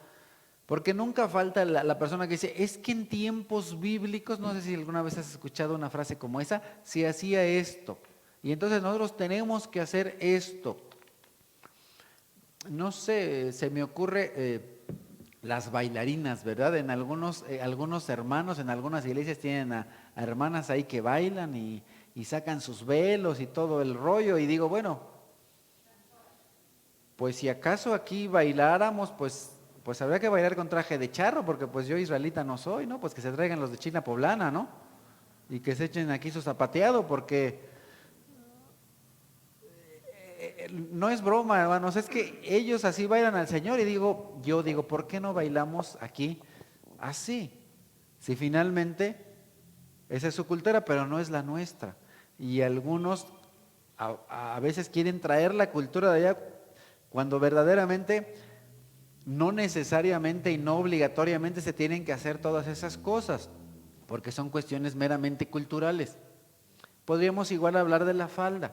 Speaker 1: porque nunca falta la persona que dice, es que en tiempos bíblicos, no sé si alguna vez has escuchado una frase como esa, se hacía esto. Y entonces nosotros tenemos que hacer esto. No sé, se me ocurre las bailarinas, ¿verdad? En algunos hermanos, en algunas iglesias tienen a hermanas ahí que bailan y sacan sus velos y todo el rollo. Y digo, bueno, pues si acaso aquí bailáramos, pues habría que bailar con traje de charro, porque pues yo israelita no soy, ¿no? Pues que se traigan los de China poblana, ¿no? Y que se echen aquí su zapateado, porque no es broma, hermanos, es que ellos así bailan al Señor. Y yo digo, ¿por qué no bailamos aquí así? Si finalmente esa es su cultura, pero no es la nuestra. Y algunos a veces quieren traer la cultura de allá cuando verdaderamente no necesariamente y no obligatoriamente se tienen que hacer todas esas cosas, porque son cuestiones meramente culturales. Podríamos igual hablar de la falda.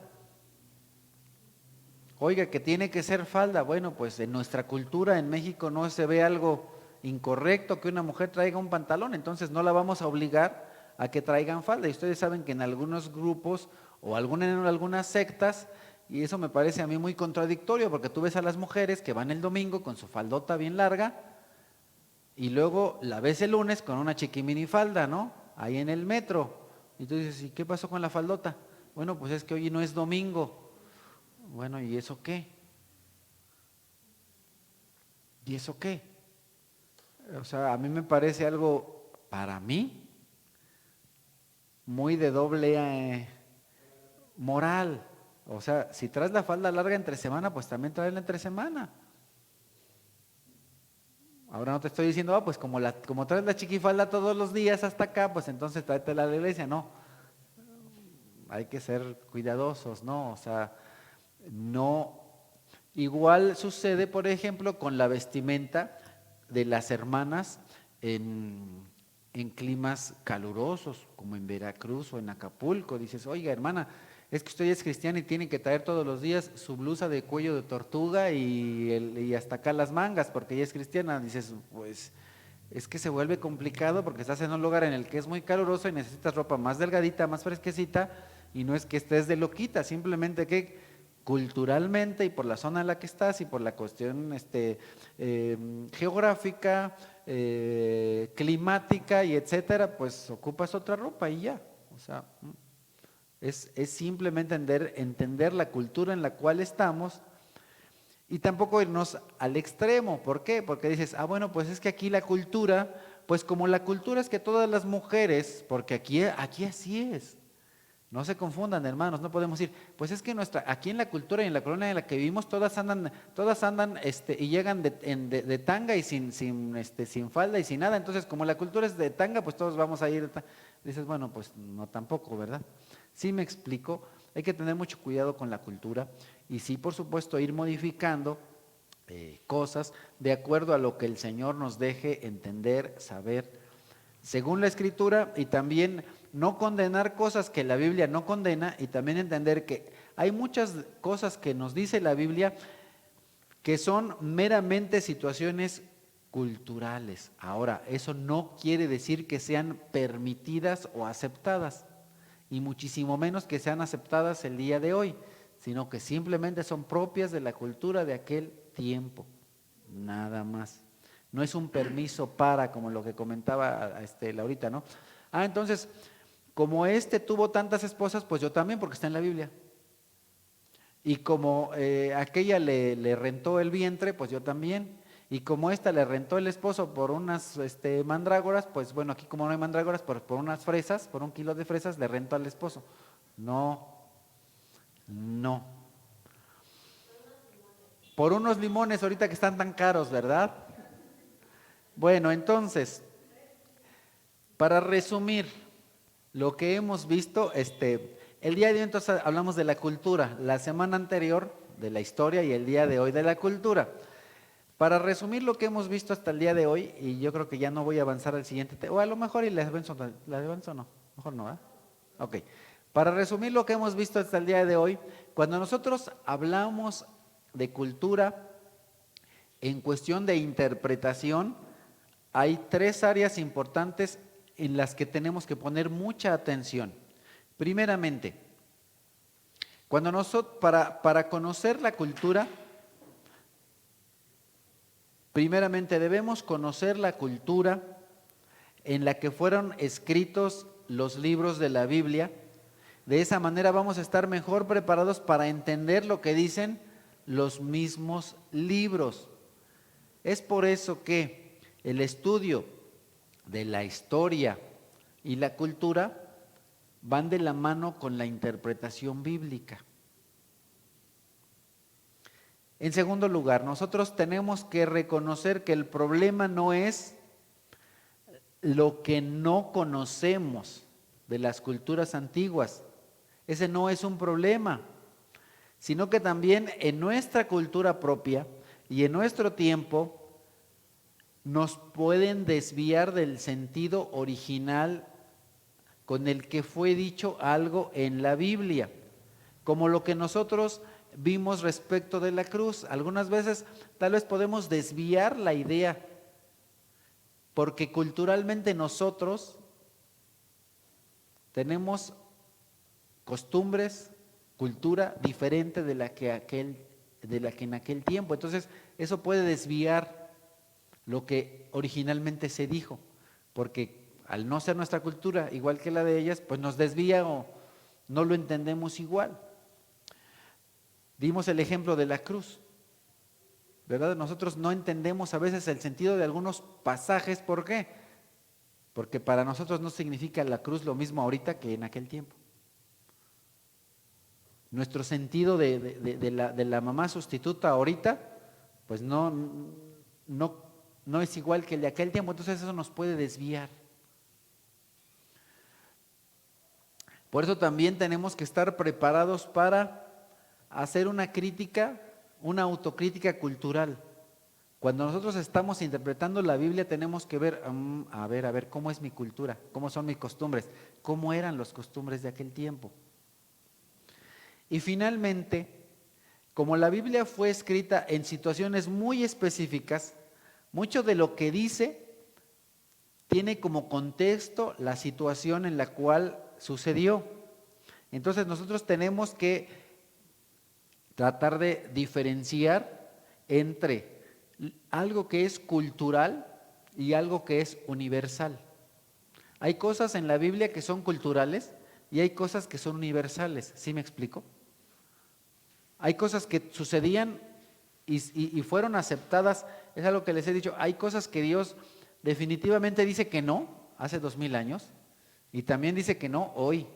Speaker 1: Oiga, que tiene que ser falda. Bueno, pues en nuestra cultura en México no se ve algo incorrecto que una mujer traiga un pantalón, entonces no la vamos a obligar a que traigan falda. Y ustedes saben que en algunos grupos o en algunas sectas, y eso me parece a mí muy contradictorio, porque tú ves a las mujeres que van el domingo con su faldota bien larga y luego la ves el lunes con una chiquimini falda, ¿no? Ahí en el metro. Y tú dices, ¿y qué pasó con la faldota? Bueno, pues es que hoy no es domingo. Bueno, ¿y eso qué? ¿Y eso qué? O sea, a mí me parece algo, para mí, muy de doble moral. O sea, si traes la falda larga entre semana, pues también tráela entre semana. Ahora no te estoy diciendo, pues como traes la chiquifalda todos los días hasta acá, pues entonces tráetela a la iglesia. No, hay que ser cuidadosos, ¿no? O sea, no. Igual sucede, por ejemplo, con la vestimenta de las hermanas en climas calurosos, como en Veracruz o en Acapulco. Dices, oiga, hermana, es que usted es cristiana y tiene que traer todos los días su blusa de cuello de tortuga y hasta acá las mangas, porque ella es cristiana. Dices, pues es que se vuelve complicado porque estás en un lugar en el que es muy caluroso y necesitas ropa más delgadita, más fresquecita, y no es que estés de loquita, simplemente que culturalmente y por la zona en la que estás y por la cuestión geográfica, climática y etcétera, pues ocupas otra ropa y ya. O sea, es simplemente entender la cultura en la cual estamos y tampoco irnos al extremo. ¿Por qué? Porque dices, bueno, pues es que aquí la cultura, pues como la cultura es que todas las mujeres, porque aquí así es. No se confundan, hermanos, no podemos decir, pues es que aquí en la cultura y en la colonia en la que vivimos todas andan y llegan de tanga y sin falda y sin nada. Entonces, como la cultura es de tanga, pues todos vamos a ir de tanga. Dices, bueno, pues no tampoco, ¿verdad? Sí me explico, hay que tener mucho cuidado con la cultura y sí, por supuesto, ir modificando cosas de acuerdo a lo que el Señor nos deje entender, saber, según la Escritura, y también no condenar cosas que la Biblia no condena, y también entender que hay muchas cosas que nos dice la Biblia que son meramente situaciones culturales. Ahora, eso no quiere decir que sean permitidas o aceptadas, y muchísimo menos que sean aceptadas el día de hoy, sino que simplemente son propias de la cultura de aquel tiempo, nada más. No es un permiso para, como lo que comentaba Laurita, ¿no? Entonces, como tuvo tantas esposas, pues yo también, porque está en la Biblia. Y como aquella le rentó el vientre, pues yo también. Y como esta le rentó el esposo por unas mandrágoras, pues bueno, aquí como no hay mandrágoras, por unas fresas, por 1 kilo de fresas, le rentó al esposo. No. Por unos limones ahorita que están tan caros, ¿verdad? Bueno, entonces, para resumir lo que hemos visto, el día de hoy entonces hablamos de la cultura, la semana anterior de la historia y el día de hoy de la cultura. Para resumir lo que hemos visto hasta el día de hoy, y yo creo que ya no voy a avanzar al siguiente tema, o a lo mejor y la avanzo no, mejor no, ¿verdad? Ok. Para resumir lo que hemos visto hasta el día de hoy, cuando nosotros hablamos de cultura, en cuestión de interpretación, hay 3 áreas importantes en las que tenemos que poner mucha atención. Primeramente, cuando para conocer la cultura, primeramente debemos conocer la cultura en la que fueron escritos los libros de la Biblia. De esa manera vamos a estar mejor preparados para entender lo que dicen los mismos libros. Es por eso que el estudio de la historia y la cultura van de la mano con la interpretación bíblica. En segundo lugar, nosotros tenemos que reconocer que el problema no es lo que no conocemos de las culturas antiguas. Ese no es un problema, sino que también en nuestra cultura propia y en nuestro tiempo nos pueden desviar del sentido original con el que fue dicho algo en la Biblia, como lo que nosotros vimos respecto de la cruz. Algunas veces tal vez podemos desviar la idea, porque culturalmente nosotros tenemos costumbres, cultura diferente de la que en aquel tiempo. Entonces, eso puede desviar lo que originalmente se dijo, porque al no ser nuestra cultura igual que la de ellas, pues nos desvía o no lo entendemos igual. Dimos el ejemplo de la cruz, ¿verdad? Nosotros no entendemos a veces el sentido de algunos pasajes. ¿Por qué? Porque para nosotros no significa la cruz lo mismo ahorita que en aquel tiempo. Nuestro sentido de la mamá sustituta ahorita, pues no es igual que el de aquel tiempo, entonces eso nos puede desviar. Por eso también tenemos que estar preparados para hacer una crítica, una autocrítica cultural. Cuando nosotros estamos interpretando la Biblia tenemos que ver, a ver, ¿cómo es mi cultura? ¿Cómo son mis costumbres? ¿Cómo eran las costumbres de aquel tiempo? Y finalmente, como la Biblia fue escrita en situaciones muy específicas, mucho de lo que dice tiene como contexto la situación en la cual sucedió. Entonces nosotros tenemos que tratar de diferenciar entre algo que es cultural y algo que es universal. Hay cosas en la Biblia que son culturales y hay cosas que son universales. ¿Sí me explico? Hay cosas que sucedían y fueron aceptadas. Es algo que les he dicho. Hay cosas que Dios definitivamente dice que no hace 2000 años y también dice que no hoy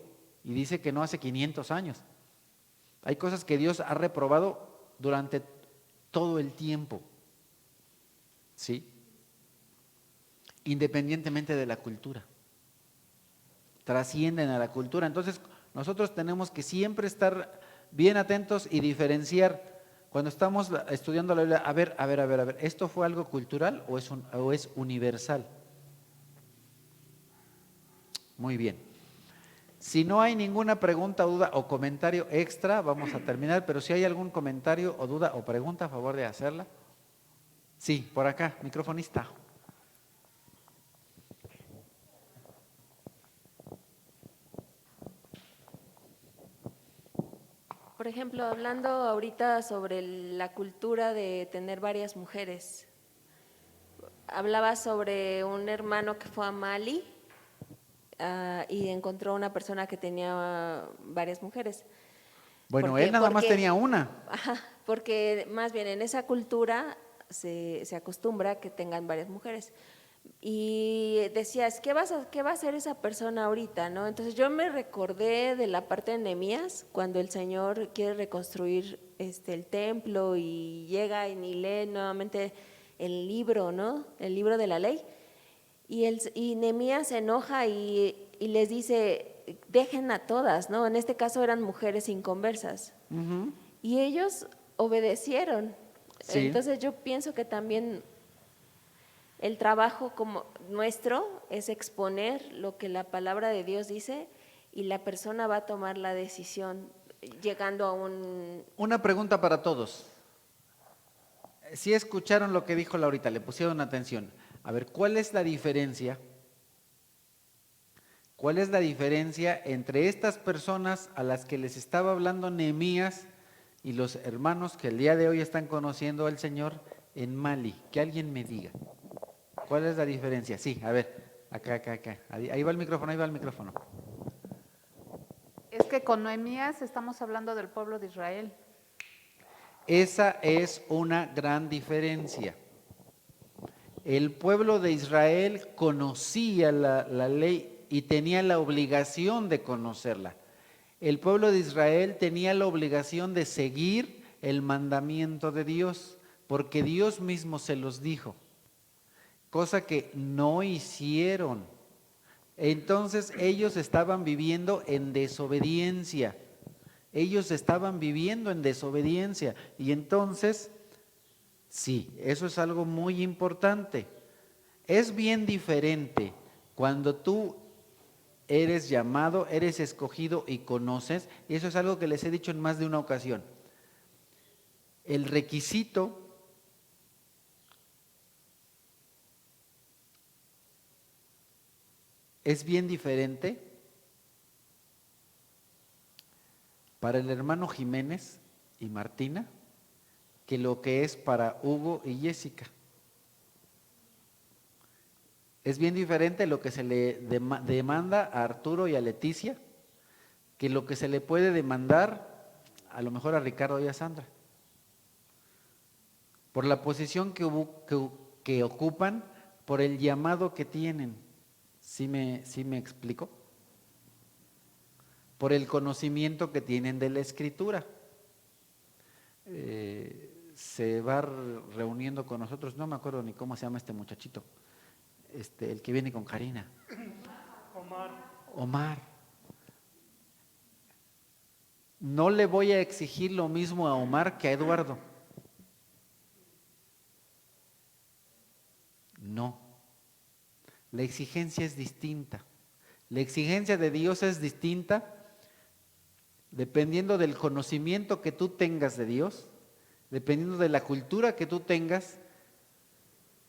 Speaker 1: y dice que no hace 500 años. Hay cosas que Dios ha reprobado durante todo el tiempo, ¿sí? Independientemente de la cultura. Trascienden a la cultura. Entonces, nosotros tenemos que siempre estar bien atentos y diferenciar cuando estamos estudiando la Biblia. A ver, ¿esto fue algo cultural o es universal? Muy bien. Si no hay ninguna pregunta, duda o comentario extra, vamos a terminar, pero si hay algún comentario o duda o pregunta, a favor de hacerla. Sí, por acá, microfonista.
Speaker 4: Por ejemplo, hablando ahorita sobre la cultura de tener varias mujeres, hablaba sobre un hermano que fue a Mali y encontró una persona que tenía varias mujeres.
Speaker 1: Bueno,
Speaker 4: Porque-
Speaker 1: él nada más
Speaker 4: porque-
Speaker 1: tenía una.
Speaker 4: Ajá, porque más bien en esa cultura se acostumbra a que tengan varias mujeres. Y decías, ¿qué va a hacer esa persona ahorita? ¿No? Entonces yo me recordé de la parte de Nehemías, cuando el Señor quiere reconstruir el templo y llega y lee nuevamente el libro, ¿no? El libro de la ley. Y Nehemías se enoja y les dice, dejen a todas, ¿no? En este caso eran mujeres inconversas.
Speaker 1: Ujú.
Speaker 4: Y ellos obedecieron.
Speaker 1: Sí.
Speaker 4: Entonces yo pienso que también el trabajo como nuestro es exponer lo que la palabra de Dios dice y la persona va a tomar la decisión llegando a un...
Speaker 1: Una pregunta para todos. Si escucharon lo que dijo Laurita, le pusieron atención. A ver, ¿cuál es la diferencia? ¿Cuál es la diferencia entre estas personas a las que les estaba hablando Nehemías y los hermanos que el día de hoy están conociendo al Señor en Mali? Que alguien me diga. ¿Cuál es la diferencia? Sí, a ver, acá. Ahí va el micrófono, ahí va el micrófono.
Speaker 3: Es que con Nehemías estamos hablando del pueblo de Israel.
Speaker 1: Esa es una gran diferencia. El pueblo de Israel conocía la ley y tenía la obligación de conocerla. El pueblo de Israel tenía la obligación de seguir el mandamiento de Dios, porque Dios mismo se los dijo, cosa que no hicieron. Entonces ellos estaban viviendo en desobediencia. Ellos estaban viviendo en desobediencia. Y entonces, sí, eso es algo muy importante. Es bien diferente cuando tú eres llamado, eres escogido y conoces, y eso es algo que les he dicho en más de una ocasión. El requisito es bien diferente para el hermano Jiménez y Martina que lo que es para Hugo y Jessica. Es bien diferente lo que se le demanda a Arturo y a Leticia que lo que se le puede demandar a lo mejor a Ricardo y a Sandra. Por la posición que ocupan, por el llamado que tienen. ¿Sí me explico? Por el conocimiento que tienen de la Escritura. Se va reuniendo con nosotros, no me acuerdo ni cómo se llama este muchachito, el que viene con Karina. Omar. No le voy a exigir lo mismo a Omar que a Eduardo. No. La exigencia es distinta. La exigencia de Dios es distinta dependiendo del conocimiento que tú tengas de Dios, dependiendo de la cultura que tú tengas,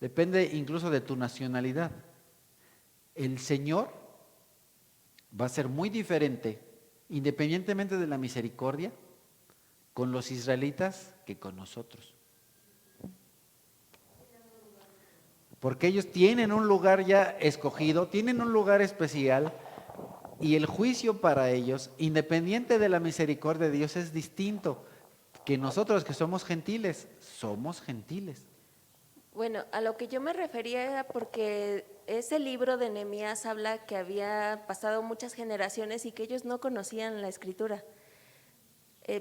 Speaker 1: depende incluso de tu nacionalidad. El Señor va a ser muy diferente, independientemente de la misericordia, con los israelitas que con nosotros. Porque ellos tienen un lugar ya escogido, tienen un lugar especial y el juicio para ellos, independiente de la misericordia de Dios, es distinto que nosotros que somos gentiles.
Speaker 4: Bueno, a lo que yo me refería era porque ese libro de Nehemías habla que había pasado muchas generaciones y que ellos no conocían la Escritura.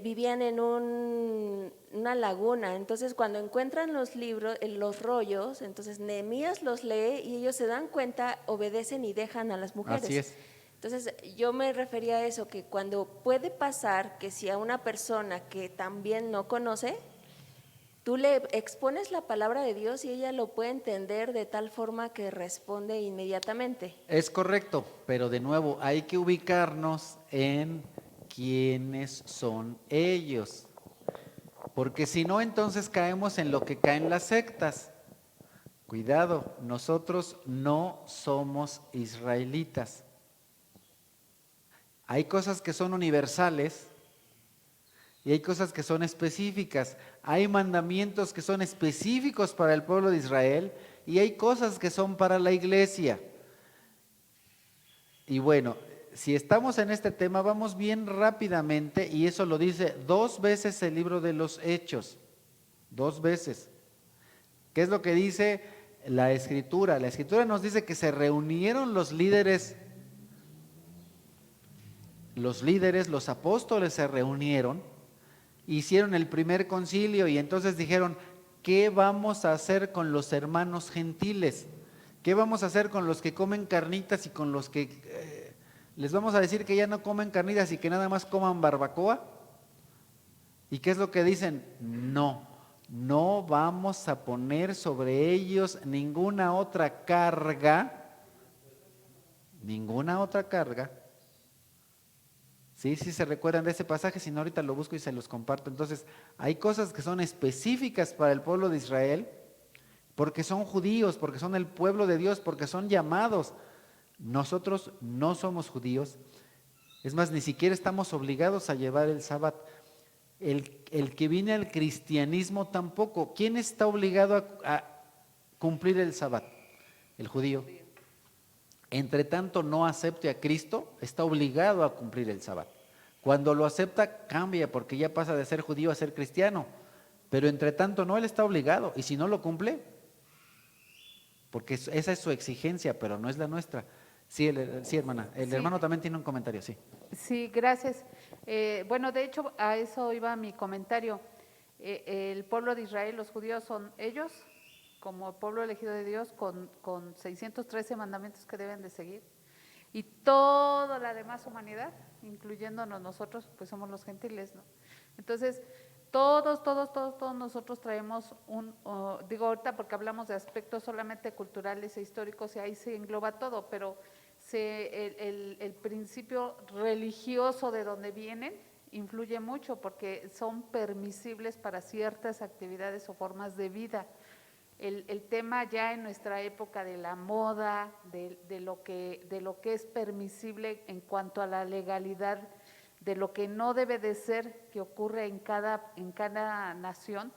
Speaker 4: Vivían en una laguna, entonces cuando encuentran los libros, los rollos, entonces Nehemías los lee y ellos se dan cuenta, obedecen y dejan a las mujeres.
Speaker 1: Así es.
Speaker 4: Entonces yo me refería a eso, que cuando puede pasar que si a una persona que también no conoce, tú le expones la palabra de Dios y ella lo puede entender de tal forma que responde inmediatamente.
Speaker 1: Es correcto, pero de nuevo hay que ubicarnos en quiénes son ellos. Porque si no, entonces caemos en lo que caen las sectas. Cuidado, nosotros no somos israelitas. Hay cosas que son universales y hay cosas que son específicas. Hay mandamientos que son específicos para el pueblo de Israel y hay cosas que son para la iglesia. Y bueno, si estamos en este tema, vamos bien rápidamente, y eso lo dice 2 veces el libro de los Hechos, 2 veces. ¿Qué es lo que dice la Escritura? La Escritura nos dice que se reunieron los líderes, los apóstoles se reunieron, hicieron el primer concilio y entonces dijeron, ¿qué vamos a hacer con los hermanos gentiles? ¿Qué vamos a hacer con los que comen carnitas y con los que les vamos a decir que ya no comen carnitas y que nada más coman barbacoa? ¿Y qué es lo que dicen? No vamos a poner sobre ellos ninguna otra carga. Sí, se recuerdan de ese pasaje, si no ahorita lo busco y se los comparto. Entonces, hay cosas que son específicas para el pueblo de Israel, porque son judíos, porque son el pueblo de Dios, porque son llamados. Nosotros no somos judíos, es más, ni siquiera estamos obligados a llevar el sábado. El que viene al cristianismo tampoco. ¿Quién está obligado a cumplir el sábado? El judío. Entre tanto no acepte a Cristo, está obligado a cumplir el sábado. Cuando lo acepta, cambia, porque ya pasa de ser judío a ser cristiano. Pero entre tanto no, él está obligado, y si no lo cumple, porque esa es su exigencia, pero no es la nuestra. Sí, sí, hermana. El
Speaker 3: Sí.
Speaker 1: hermano también tiene un comentario, sí.
Speaker 3: Sí, gracias. Bueno, de hecho, a eso iba mi comentario. El pueblo de Israel, los judíos son ellos, como pueblo elegido de Dios, con 613 mandamientos que deben de seguir. Y toda la demás humanidad, incluyéndonos nosotros, pues somos los gentiles, ¿no? Entonces, todos nosotros traemos digo ahorita porque hablamos de aspectos solamente culturales e históricos y ahí se engloba todo, pero el principio religioso de donde vienen influye mucho porque son permisibles para ciertas actividades o formas de vida. El tema ya en nuestra época de la moda, de lo que es permisible en cuanto a la legalidad, de lo que no debe de ser, que ocurre en cada nación,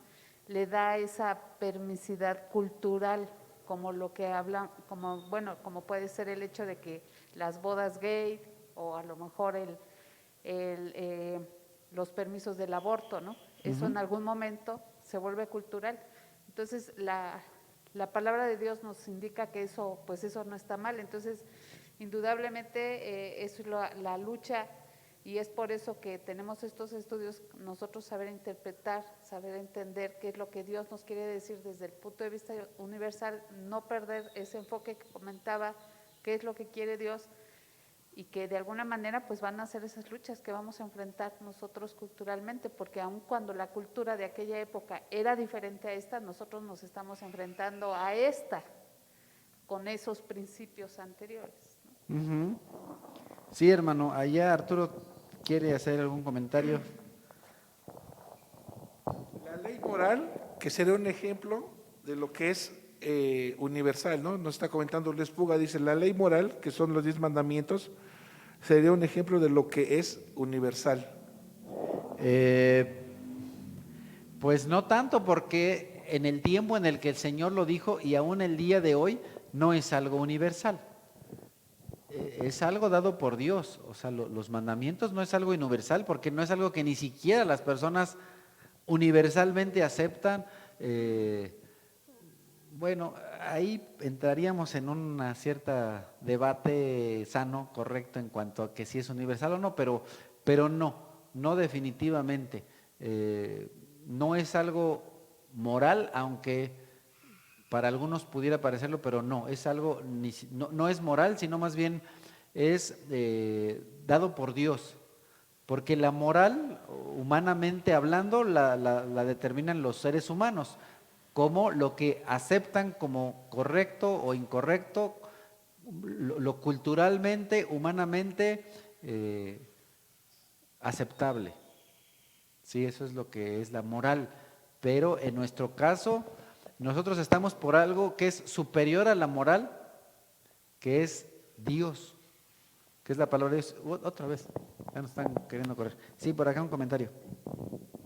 Speaker 3: le da esa permisidad cultural, como lo que hablan, como puede ser el hecho de que las bodas gay o a lo mejor los permisos del aborto, ¿no? Eso en algún momento se vuelve cultural. Entonces la palabra de Dios nos indica que eso no está mal. Entonces, indudablemente eso es la lucha, y es por eso que tenemos estos estudios, nosotros saber interpretar, saber entender qué es lo que Dios nos quiere decir desde el punto de vista universal, no perder ese enfoque que comentaba, qué es lo que quiere Dios, y que de alguna manera pues van a ser esas luchas que vamos a enfrentar nosotros culturalmente, porque aun cuando la cultura de aquella época era diferente a esta, nosotros nos estamos enfrentando a esta con esos principios anteriores, ¿no?
Speaker 1: Ujú. Sí, hermano, allá Arturo quiere hacer algún comentario.
Speaker 5: La ley moral, que sería un ejemplo de lo que es universal, ¿no? Nos está comentando Luis Puga, dice, la ley moral, que son los 10 mandamientos, sería un ejemplo de lo que es universal.
Speaker 1: Pues no tanto, porque en el tiempo en el que el Señor lo dijo y aún el día de hoy no es algo universal. Es algo dado por Dios. O sea, los mandamientos no es algo universal, porque no es algo que ni siquiera las personas universalmente aceptan. Bueno, ahí entraríamos en un cierto debate sano, correcto, en cuanto a que si es universal o no, pero no definitivamente. No es algo moral, aunque para algunos pudiera parecerlo, pero no, es algo, no es moral, sino más bien es dado por Dios. Porque la moral humanamente hablando, la determinan los seres humanos, como lo que aceptan como correcto o incorrecto, lo culturalmente, humanamente aceptable. Sí, eso es lo que es la moral. Pero en nuestro caso, nosotros estamos por algo que es superior a la moral, que es Dios, que es la palabra de Dios. Otra vez, ya nos están queriendo correr. Sí, por acá un comentario.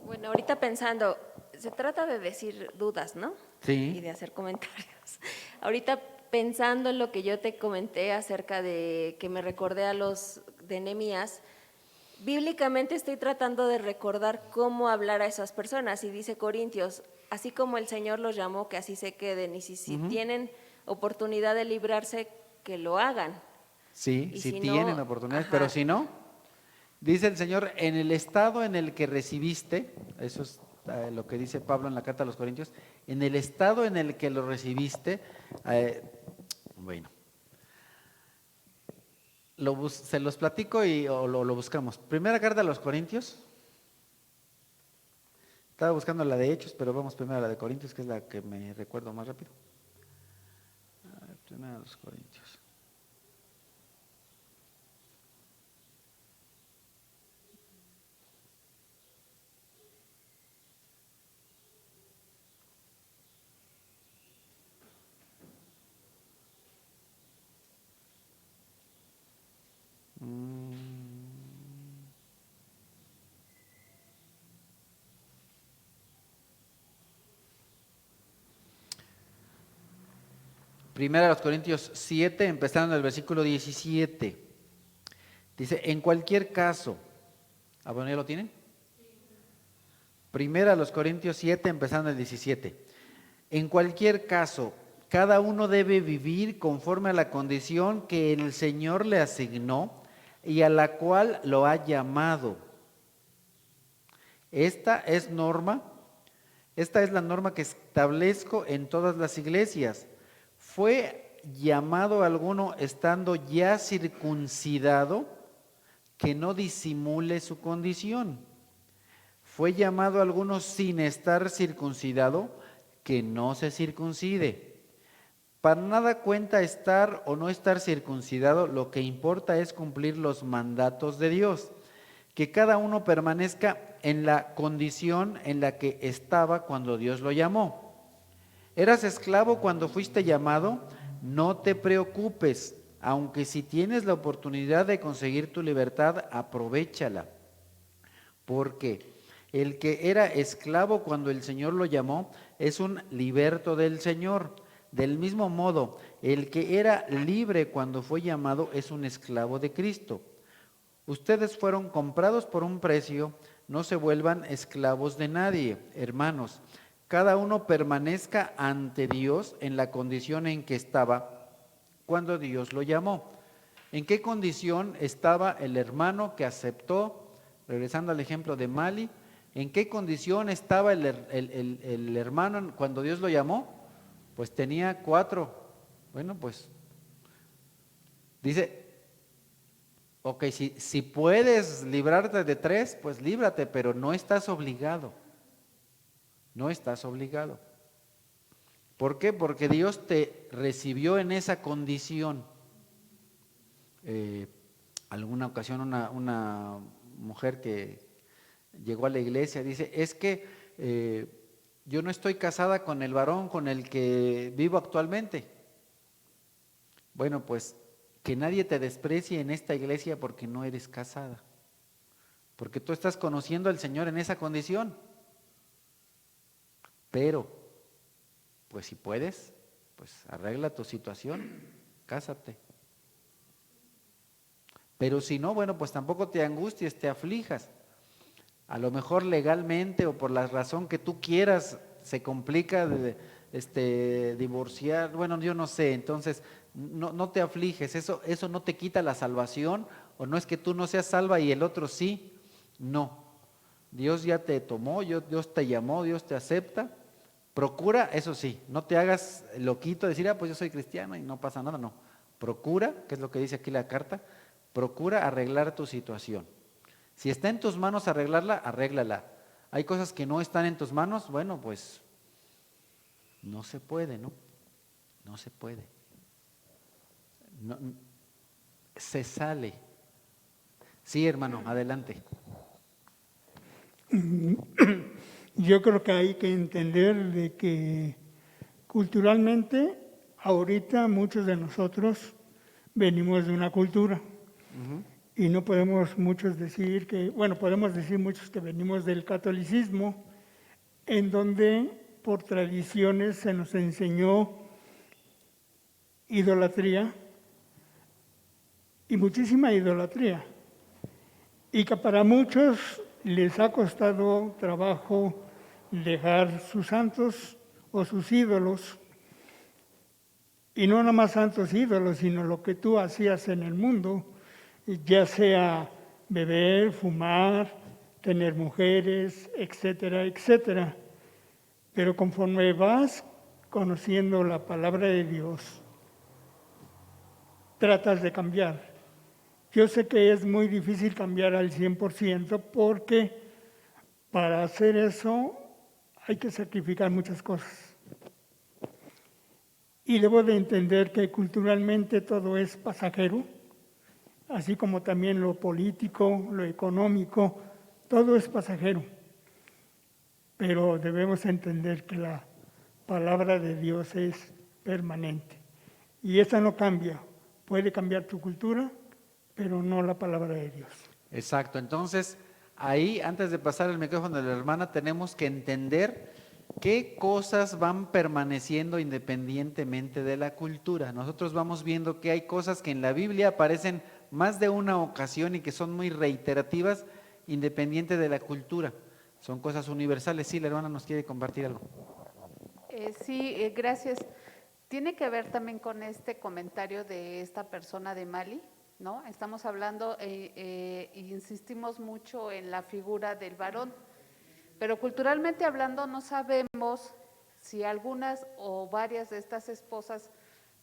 Speaker 4: Bueno, ahorita pensando, se trata de decir dudas, ¿no?
Speaker 1: Sí.
Speaker 4: Y de hacer comentarios. Ahorita pensando en lo que yo te comenté acerca de que me recordé a los de Nehemías, bíblicamente estoy tratando de recordar cómo hablar a esas personas. Y dice Corintios, así como el Señor los llamó, que así se queden. Y si tienen oportunidad de librarse, que lo hagan.
Speaker 1: Sí,
Speaker 4: Y
Speaker 1: si
Speaker 4: si
Speaker 1: tienen
Speaker 4: no,
Speaker 1: oportunidades,
Speaker 4: ajá.
Speaker 1: pero si no, dice el Señor, en el estado en el que recibiste, eso es lo que dice Pablo en la carta a los Corintios, en el estado en el que lo recibiste, bueno, se los platico y o lo buscamos. Primera carta a los Corintios. Estaba buscando la de Hechos, pero vamos primero a la de Corintios, que es la que me recuerdo más rápido. Primera a los Corintios. Primera a los Corintios 7, empezando en el versículo 17. Dice, en cualquier caso, bueno, ¿ya lo tienen? Primera a los Corintios 7, empezando en el 17. En cualquier caso, cada uno debe vivir conforme a la condición que el Señor le asignó y a la cual lo ha llamado. Esta es la norma que establezco en todas las iglesias. ¿Fue llamado alguno estando ya circuncidado? Que no disimule su condición. ¿Fue llamado alguno sin estar circuncidado? Que no se circuncide. Para nada cuenta estar o no estar circuncidado, lo que importa es cumplir los mandatos de Dios. Que cada uno permanezca en la condición en la que estaba cuando Dios lo llamó. ¿Eras esclavo cuando fuiste llamado? No te preocupes, aunque si tienes la oportunidad de conseguir tu libertad, aprovéchala. Porque el que era esclavo cuando el Señor lo llamó es un liberto del Señor. Del mismo modo, el que era libre cuando fue llamado es un esclavo de Cristo. Ustedes fueron comprados por un precio, no se vuelvan esclavos de nadie, hermanos. Cada uno permanezca ante Dios en la condición en que estaba cuando Dios lo llamó. ¿En qué condición estaba el hermano que aceptó? Regresando al ejemplo de Mali, ¿en qué condición estaba el hermano cuando Dios lo llamó? Pues tenía 4. Bueno, pues dice, ok, si puedes librarte de 3, pues líbrate, pero no estás obligado. No estás obligado. ¿Por qué? Porque Dios te recibió en esa condición. Alguna ocasión una mujer que llegó a la iglesia dice, es que yo no estoy casada con el varón con el que vivo actualmente. Bueno, pues que nadie te desprecie en esta iglesia porque no eres casada. Porque tú estás conociendo al Señor en esa condición. Pero, pues si puedes, pues arregla tu situación, cásate. Pero si no, bueno, pues tampoco te angusties, te aflijas. A lo mejor legalmente o por la razón que tú quieras se complica divorciar, bueno, yo no sé, entonces no te afliges, eso no te quita la salvación, o no es que tú no seas salva y el otro sí, no. Dios ya te tomó, Dios te llamó, Dios te acepta. Procura, eso sí, no te hagas loquito, decir, pues yo soy cristiano y no pasa nada, no. Procura, que es lo que dice aquí la carta, procura arreglar tu situación. Si está en tus manos arreglarla, arréglala. Hay cosas que no están en tus manos, bueno, pues no se puede, ¿no? No se puede. No, se sale. Sí, hermano, adelante.
Speaker 2: Yo creo que hay que entender de que culturalmente, ahorita muchos de nosotros venimos de una cultura. Y no podemos muchos decir que, bueno, podemos decir muchos que venimos del catolicismo, en donde por tradiciones se nos enseñó idolatría, y muchísima idolatría, y que para muchos les ha costado trabajo dejar sus santos o sus ídolos, y no nada más santos ídolos, sino lo que tú hacías en el mundo, ya sea beber, fumar, tener mujeres, etcétera, etcétera. Pero conforme vas conociendo la palabra de Dios, tratas de cambiar. Yo sé que es muy difícil cambiar al 100% porque para hacer eso hay que sacrificar muchas cosas. Y debo de entender que culturalmente todo es pasajero, así como también lo político, lo económico, todo es pasajero. Pero debemos entender que la palabra de Dios es permanente. Y esa no cambia. Puede cambiar tu cultura, pero no la palabra de Dios.
Speaker 1: Exacto. Entonces, ahí, antes de pasar el micrófono de la hermana, tenemos que entender qué cosas van permaneciendo independientemente de la cultura. Nosotros vamos viendo que hay cosas que en la Biblia aparecen más de una ocasión y que son muy reiterativas, independiente de la cultura. Son cosas universales. Sí, la hermana nos quiere compartir algo.
Speaker 3: Sí, gracias. Tiene que ver también con este comentario de esta persona de Mali, ¿no? Estamos hablando e insistimos mucho en la figura del varón, pero culturalmente hablando no sabemos si algunas o varias de estas esposas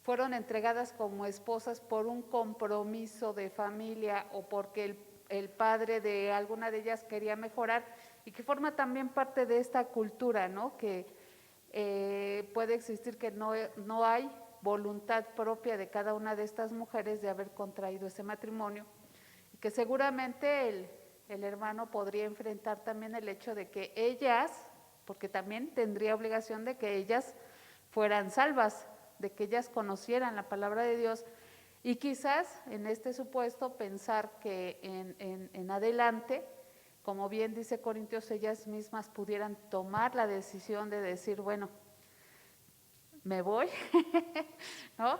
Speaker 3: fueron entregadas como esposas por un compromiso de familia o porque el padre de alguna de ellas quería mejorar y que forma también parte de esta cultura, ¿no? Que puede existir que no hay voluntad propia de cada una de estas mujeres de haber contraído ese matrimonio y que seguramente el hermano podría enfrentar también el hecho de que ellas, porque también tendría obligación de que ellas fueran salvas, de que ellas conocieran la palabra de Dios y quizás en este supuesto pensar que en adelante, como bien dice Corintios, ellas mismas pudieran tomar la decisión de decir, bueno, me voy, ¿no?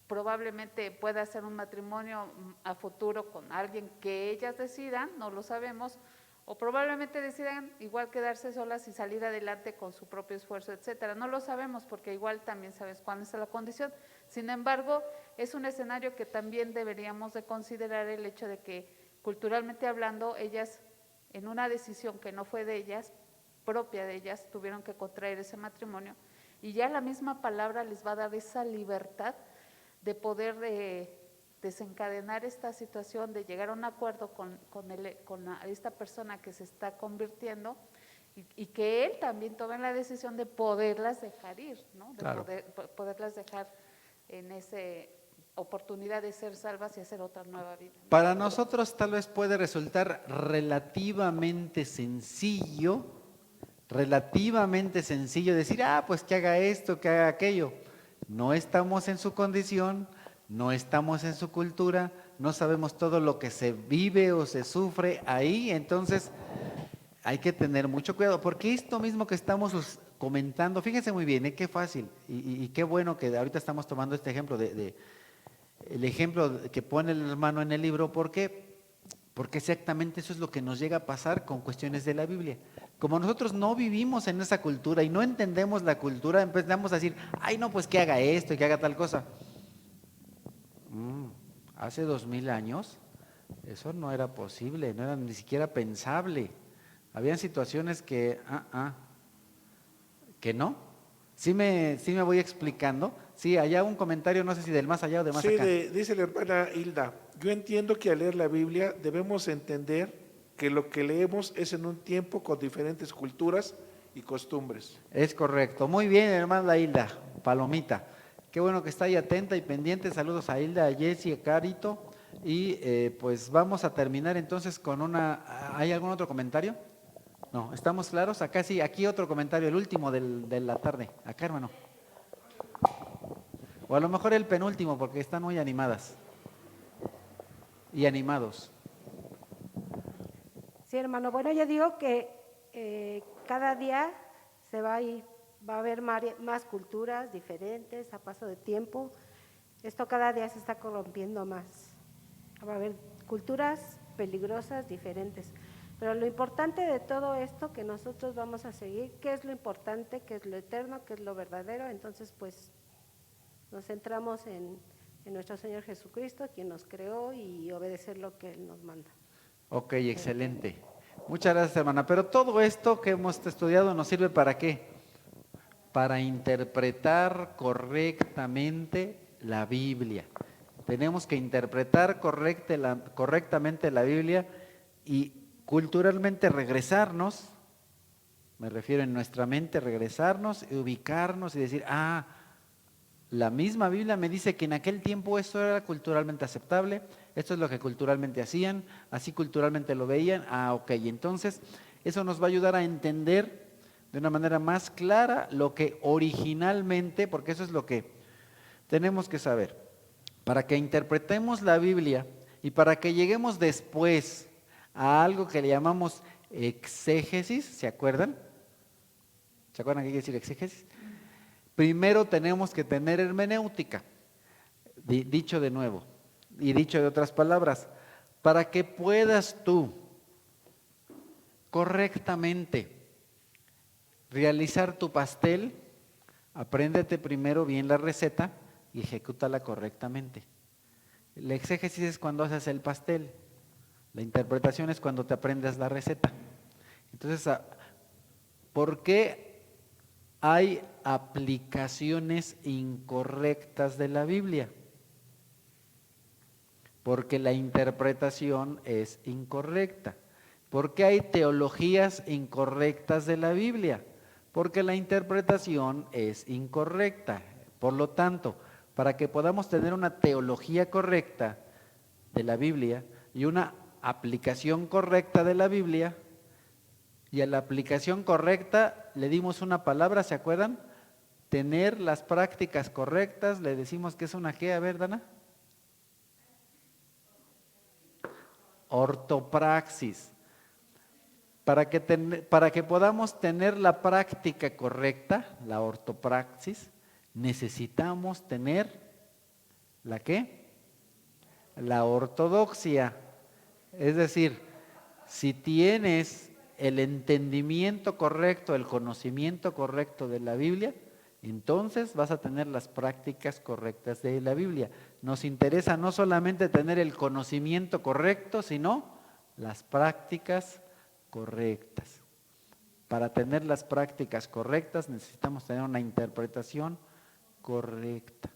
Speaker 3: Probablemente pueda ser un matrimonio a futuro con alguien que ellas decidan, no lo sabemos, o probablemente decidan igual quedarse solas y salir adelante con su propio esfuerzo, etcétera. No lo sabemos porque igual también sabes cuándo es la condición. Sin embargo, es un escenario que también deberíamos de considerar el hecho de que culturalmente hablando, ellas en una decisión que no fue de ellas, propia de ellas, tuvieron que contraer ese matrimonio y ya la misma palabra les va a dar esa libertad de poder desencadenar esta situación, de llegar a un acuerdo con esta persona que se está convirtiendo y que él también tome la decisión de poderlas dejar ir, ¿no? De
Speaker 1: Claro.
Speaker 3: poderlas dejar en esa oportunidad de ser salvas y hacer otra nueva vida.
Speaker 1: Para nosotros tal vez puede resultar relativamente sencillo decir, pues que haga esto, que haga aquello. No estamos en su condición, no estamos en su cultura, no sabemos todo lo que se vive o se sufre ahí, entonces hay que tener mucho cuidado, porque esto mismo que estamos comentando, fíjense muy bien, qué fácil y qué bueno que ahorita estamos tomando este ejemplo el ejemplo que pone el hermano en el libro, ¿por qué? Porque exactamente eso es lo que nos llega a pasar con cuestiones de la Biblia. Como nosotros no vivimos en esa cultura y no entendemos la cultura, empezamos a decir, ay no, pues que haga esto y que haga tal cosa. Hace 2000 años eso no era posible, no era ni siquiera pensable. Habían situaciones que no. ¿Sí me voy explicando? Sí, allá un comentario, no sé si del más allá o de más
Speaker 5: Sí,
Speaker 1: acá.
Speaker 5: dice la hermana Hilda, yo entiendo que al leer la Biblia debemos entender que lo que leemos es en un tiempo con diferentes culturas y costumbres.
Speaker 1: Es correcto. Muy bien, hermana Hilda, Palomita. Qué bueno que está ahí atenta y pendiente. Saludos a Hilda, a Jessy, a Carito. Y pues vamos a terminar entonces con una... ¿Hay algún otro comentario? No, ¿estamos claros? Acá sí, aquí otro comentario, el último de la tarde. Acá, hermano. O a lo mejor el penúltimo, porque están muy animadas. Y animados.
Speaker 7: Sí, hermano. Bueno, yo digo que cada día va a haber más culturas diferentes a paso de tiempo. Esto cada día se está corrompiendo más. Va a haber culturas peligrosas, diferentes. Pero lo importante de todo esto que nosotros vamos a seguir, ¿qué es lo importante? ¿Qué es lo eterno? ¿Qué es lo verdadero? Entonces, pues, nos centramos en nuestro Señor Jesucristo, quien nos creó, y obedecer lo que Él nos manda.
Speaker 1: Ok, excelente. Muchas gracias, hermana. Pero todo esto que hemos estudiado nos sirve ¿para qué? Para interpretar correctamente la Biblia. Tenemos que interpretar correctamente la Biblia y culturalmente regresarnos, me refiero en nuestra mente, regresarnos y ubicarnos y decir, la misma Biblia me dice que en aquel tiempo esto era culturalmente aceptable, esto es lo que culturalmente hacían, así culturalmente lo veían, ok, entonces eso nos va a ayudar a entender de una manera más clara lo que originalmente, porque eso es lo que tenemos que saber, para que interpretemos la Biblia y para que lleguemos después a algo que le llamamos exégesis, ¿se acuerdan? ¿Se acuerdan qué quiere decir exégesis? Primero tenemos que tener hermenéutica, dicho de nuevo y dicho de otras palabras, para que puedas tú correctamente realizar tu pastel, apréndete primero bien la receta y ejecútala correctamente. El exégesis es cuando haces el pastel, la interpretación es cuando te aprendes la receta. Entonces, ¿por qué hay aplicaciones incorrectas de la Biblia? Porque la interpretación es incorrecta. ¿Por qué hay teologías incorrectas de la Biblia? Porque la interpretación es incorrecta. Por lo tanto, para que podamos tener una teología correcta de la Biblia y una aplicación correcta de la Biblia, y a la aplicación correcta le dimos una palabra, ¿se acuerdan? Tener las prácticas correctas, le decimos que es una ¿qué? A ver, Dana. Ortopraxis. Para que podamos tener la práctica correcta, la ortopraxis, necesitamos tener ¿la qué? La ortodoxia. Es decir, si tienes el entendimiento correcto, el conocimiento correcto de la Biblia, entonces vas a tener las prácticas correctas de la Biblia. Nos interesa no solamente tener el conocimiento correcto, sino las prácticas correctas. Para tener las prácticas correctas necesitamos tener una interpretación correcta.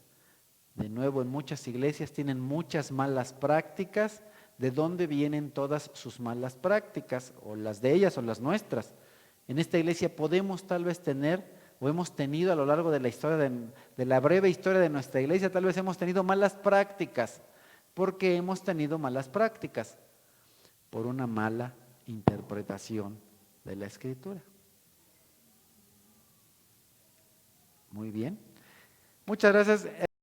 Speaker 1: De nuevo, en muchas iglesias tienen muchas malas prácticas. ¿De dónde vienen todas sus malas prácticas? O las de ellas o las nuestras. En esta iglesia podemos tal vez tener, o hemos tenido a lo largo de la historia, de la breve historia de nuestra iglesia, tal vez hemos tenido malas prácticas. ¿Por qué hemos tenido malas prácticas? Por una mala interpretación de la Escritura. Muy bien. Muchas gracias.